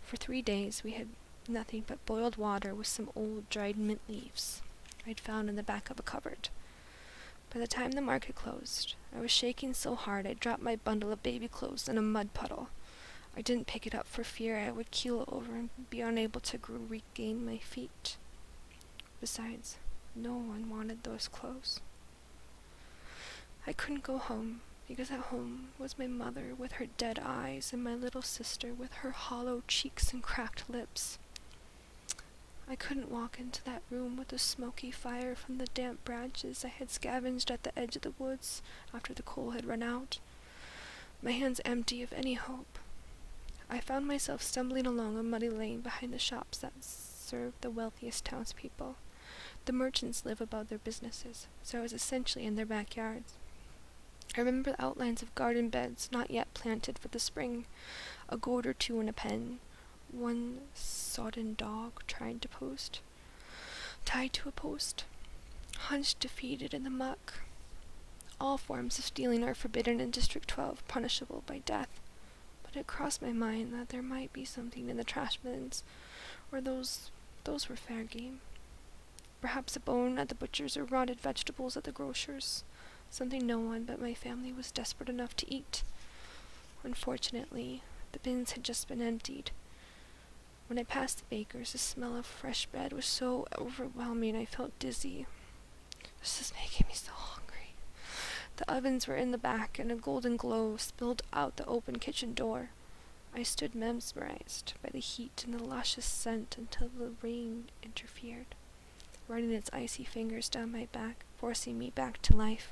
Speaker 2: For 3 days we had nothing but boiled water with some old dried mint leaves I'd found in the back of a cupboard. By the time the market closed, I was shaking so hard I dropped my bundle of baby clothes in a mud puddle. I didn't pick it up for fear I would keel over and be unable to regain my feet. Besides, no one wanted those clothes. I couldn't go home, because at home was my mother with her dead eyes and my little sister with her hollow cheeks and cracked lips. I couldn't walk into that room with the smoky fire from the damp branches I had scavenged at the edge of the woods after the coal had run out, my hands empty of any hope. I found myself stumbling along a muddy lane behind the shops that serve the wealthiest townspeople. The merchants live about their businesses, so I was essentially in their backyards. I remember the outlines of garden beds not yet planted for the spring, a gourd or two in a pen, one sodden dog tied to a post, hunched defeated in the muck. All forms of stealing are forbidden in District 12, punishable by death, but it crossed my mind that there might be something in the trash bins, or those were fair game. Perhaps a bone at the butcher's or rotted vegetables at the grocer's, something no one but my family was desperate enough to eat. Unfortunately, the bins had just been emptied. When I passed the baker's, the smell of fresh bread was so overwhelming I felt dizzy. This is making me so hungry. The ovens were in the back, and a golden glow spilled out the open kitchen door. I stood mesmerized by the heat and the luscious scent until the rain interfered, running its icy fingers down my back, forcing me back to life.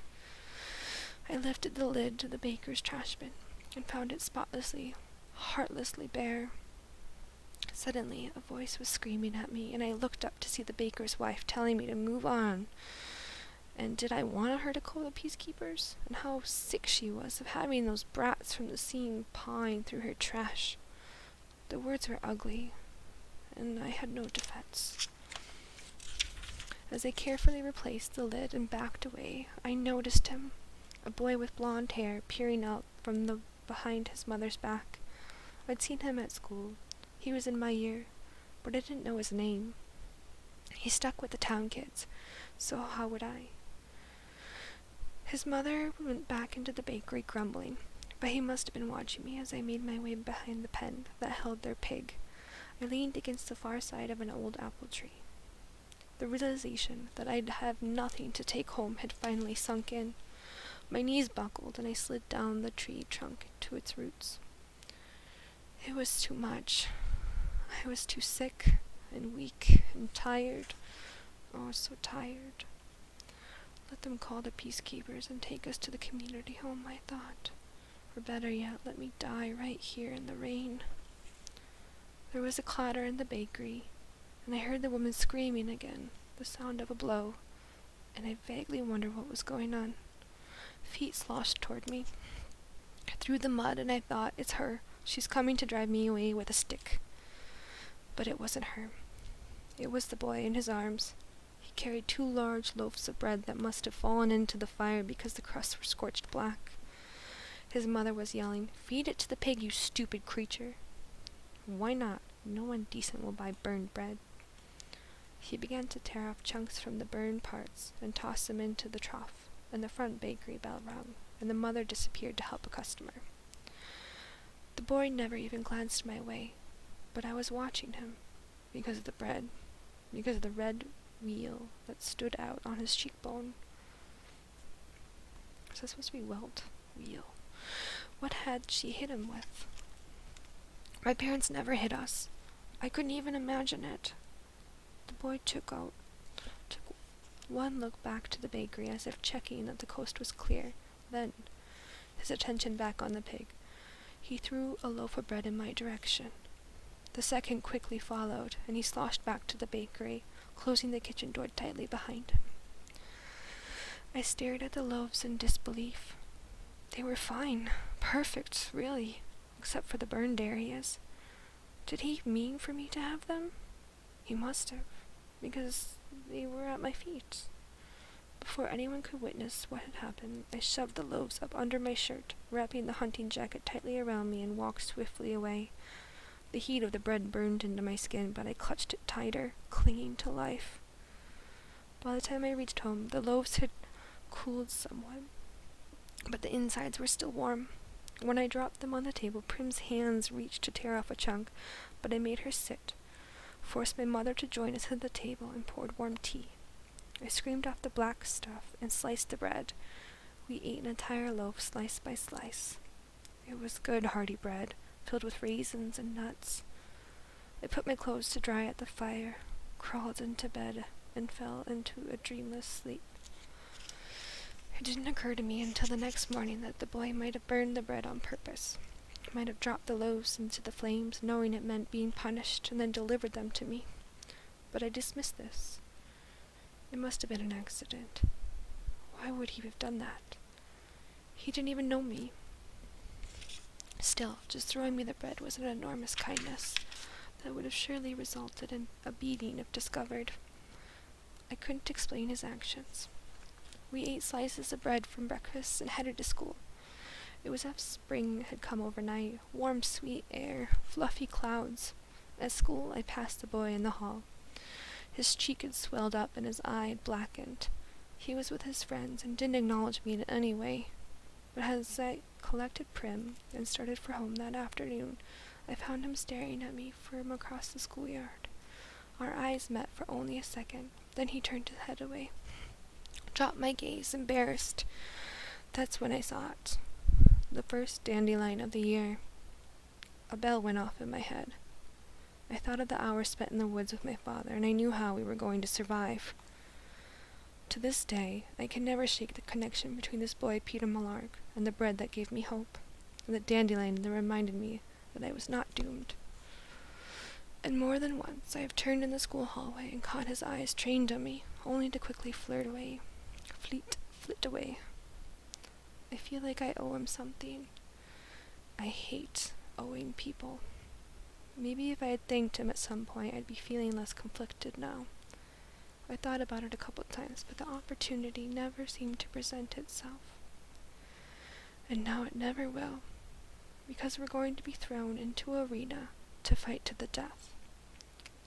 Speaker 2: I lifted the lid to the baker's trash bin and found it spotlessly, heartlessly bare. Suddenly, a voice was screaming at me, and I looked up to see the baker's wife telling me to move on. And did I want her to call the peacekeepers? And how sick she was of having those brats from the scene pawing through her trash. The words were ugly, and I had no defense. As I carefully replaced the lid and backed away, I noticed him, a boy with blonde hair peering out from behind his mother's back. I'd seen him at school. He was in my year, but I didn't know his name. He stuck with the town kids, so how would I? His mother went back into the bakery grumbling, but he must have been watching me as I made my way behind the pen that held their pig. I leaned against the far side of an old apple tree. The realization that I'd have nothing to take home had finally sunk in. My knees buckled, and I slid down the tree trunk to its roots. It was too much. I was too sick and weak and tired. Oh, so tired. Let them call the peacekeepers and take us to the community home, I thought. Or better yet, let me die right here in the rain. There was a clatter in the bakery, and I heard the woman screaming again, the sound of a blow, and I vaguely wondered what was going on. Feet sloshed toward me through the mud, and I thought, it's her. She's coming to drive me away with a stick. But it wasn't her. It was the boy in his arms. He carried 2 large loaves of bread that must have fallen into the fire because the crusts were scorched black. His mother was yelling, "Feed it to the pig, you stupid creature." Why not? No one decent will buy burned bread. He began to tear off chunks from the burned parts and toss them into the trough, and the front bakery bell rang, and the mother disappeared to help a customer. The boy never even glanced my way, but I was watching him, because of the bread, because of the red wheal that stood out on his cheekbone. Was that supposed to be welt? Wheal. What had she hit him with? My parents never hit us. I couldn't even imagine it. The boy took one look back to the bakery as if checking that the coast was clear. Then, his attention back on the pig, he threw a loaf of bread in my direction. The second quickly followed, and he sloshed back to the bakery, closing the kitchen door tightly behind him. I stared at the loaves in disbelief. They were fine, perfect, really, except for the burned areas. Did he mean for me to have them? He must have, because they were at my feet. Before anyone could witness what had happened, I shoved the loaves up under my shirt, wrapping the hunting jacket tightly around me, and walked swiftly away. The heat of the bread burned into my skin, but I clutched it tighter, clinging to life. By the time I reached home, the loaves had cooled somewhat, but the insides were still warm. When I dropped them on the table, Prim's hands reached to tear off a chunk, but I made her sit, forced my mother to join us at the table, and poured warm tea. I screamed off the black stuff and sliced the bread. We ate an entire loaf, slice by slice. It was good, hearty bread, filled with raisins and nuts. I put my clothes to dry at the fire, crawled into bed, and fell into a dreamless sleep. It didn't occur to me until the next morning that the boy might have burned the bread on purpose, might have dropped the loaves into the flames, knowing it meant being punished, and then delivered them to me. But I dismissed this. It must have been an accident. Why would he have done that? He didn't even know me. Still, just throwing me the bread was an enormous kindness that would have surely resulted in a beating if discovered. I couldn't explain his actions. We ate slices of bread from breakfast and headed to school. It was as spring had come overnight, warm, sweet air, fluffy clouds. At school, I passed the boy in the hall. His cheek had swelled up and his eye had blackened. He was with his friends and didn't acknowledge me in any way. But as I collected Prim and started for home that afternoon, I found him staring at me from across the schoolyard. Our eyes met for only a second, then he turned his head away. Dropped my gaze, embarrassed. That's when I saw it. The first dandelion of the year. A bell went off in my head. I thought of the hours spent in the woods with my father, and I knew how we were going to survive. To this day, I can never shake the connection between this boy, Peter Malark, and the bread that gave me hope, and the dandelion that reminded me that I was not doomed. And more than once, I have turned in the school hallway and caught his eyes trained on me, only to quickly flit away. I feel like I owe him something. I hate owing people. Maybe if I had thanked him at some point, I'd be feeling less conflicted now. I thought about it a couple times, but the opportunity never seemed to present itself. And now it never will, because we're going to be thrown into an arena to fight to the death.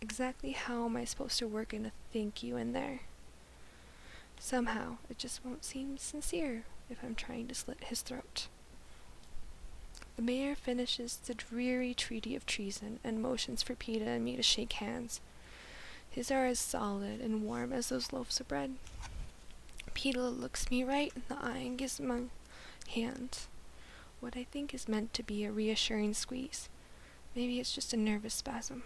Speaker 2: Exactly how am I supposed to work in a thank you in there? Somehow, it just won't seem sincere if I'm trying to slit his throat. The mayor finishes the dreary treaty of treason and motions for Peter and me to shake hands. His are as solid and warm as those loaves of bread. Peter looks me right in the eye and gives my hand what I think is meant to be a reassuring squeeze. Maybe it's just a nervous spasm.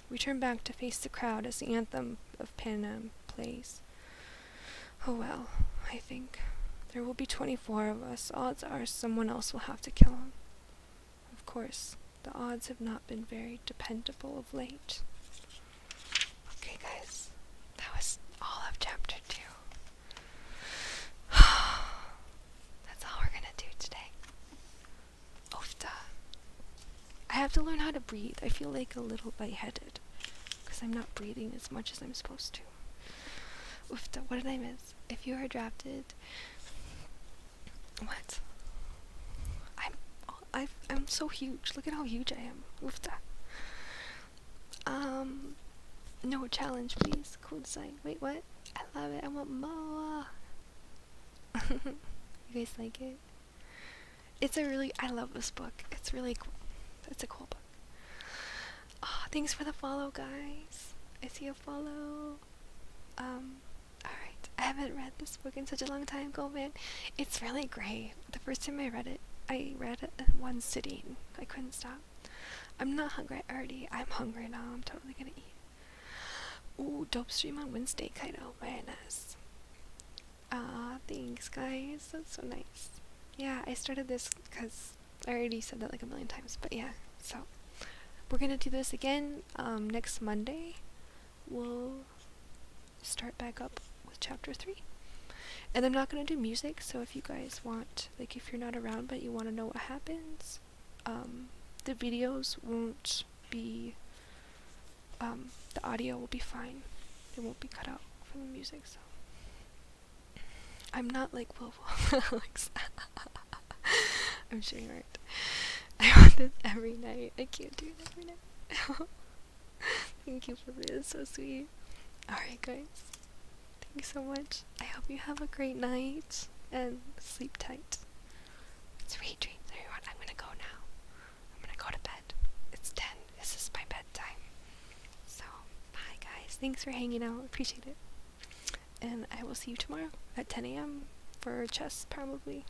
Speaker 2: We turn back to face the crowd as the anthem of Panem plays. Oh well, I think. There will be 24 of us. Odds are someone else will have to kill him. Of course, the odds have not been very dependable of late. Okay, guys. That was all of chapter 2. That's all we're gonna do today. Oofda. I have to learn how to breathe. I feel like a little lightheaded because I'm not breathing as much as I'm supposed to. Oofda, what did I miss? If you are drafted... What? I'm so huge. Look at how huge I am. Oofda. No challenge, please. Cool design. Wait, what? I love it. I want more. You guys like it? I love this book. It's really cool. It's a cool book. Oh, thanks for the follow, guys. I see a follow. Alright. I haven't read this book in such a long time ago, man. It's really great. The first time I read it in one sitting. I couldn't stop. I'm not hungry already. I'm hungry now. I'm totally gonna eat. Ooh, dope stream on Wednesday, Kaido. Very nice. Thanks, guys. That's so nice. Yeah, I started this because I already said that like a million times, but yeah. So, we're gonna do this again next Monday. We'll start back up with chapter 3. And I'm not gonna do music, so if you guys want, like if you're not around but you want to know what happens, the videos won't be, the audio will be fine. It won't be cut out from the music, so. I'm not like Will Alex. I'm sure you aren't. I want this every night. I can't do it every night. Thank you for being so sweet. Alright, guys. Thank you so much. I hope you have a great night and sleep tight. Sweet dreams, everyone. I'm gonna go now. I'm gonna go to bed. It's 10. This is my bedtime. So, bye, guys. Thanks for hanging out. Appreciate it. And I will see you tomorrow at 10 a.m. for chess, probably.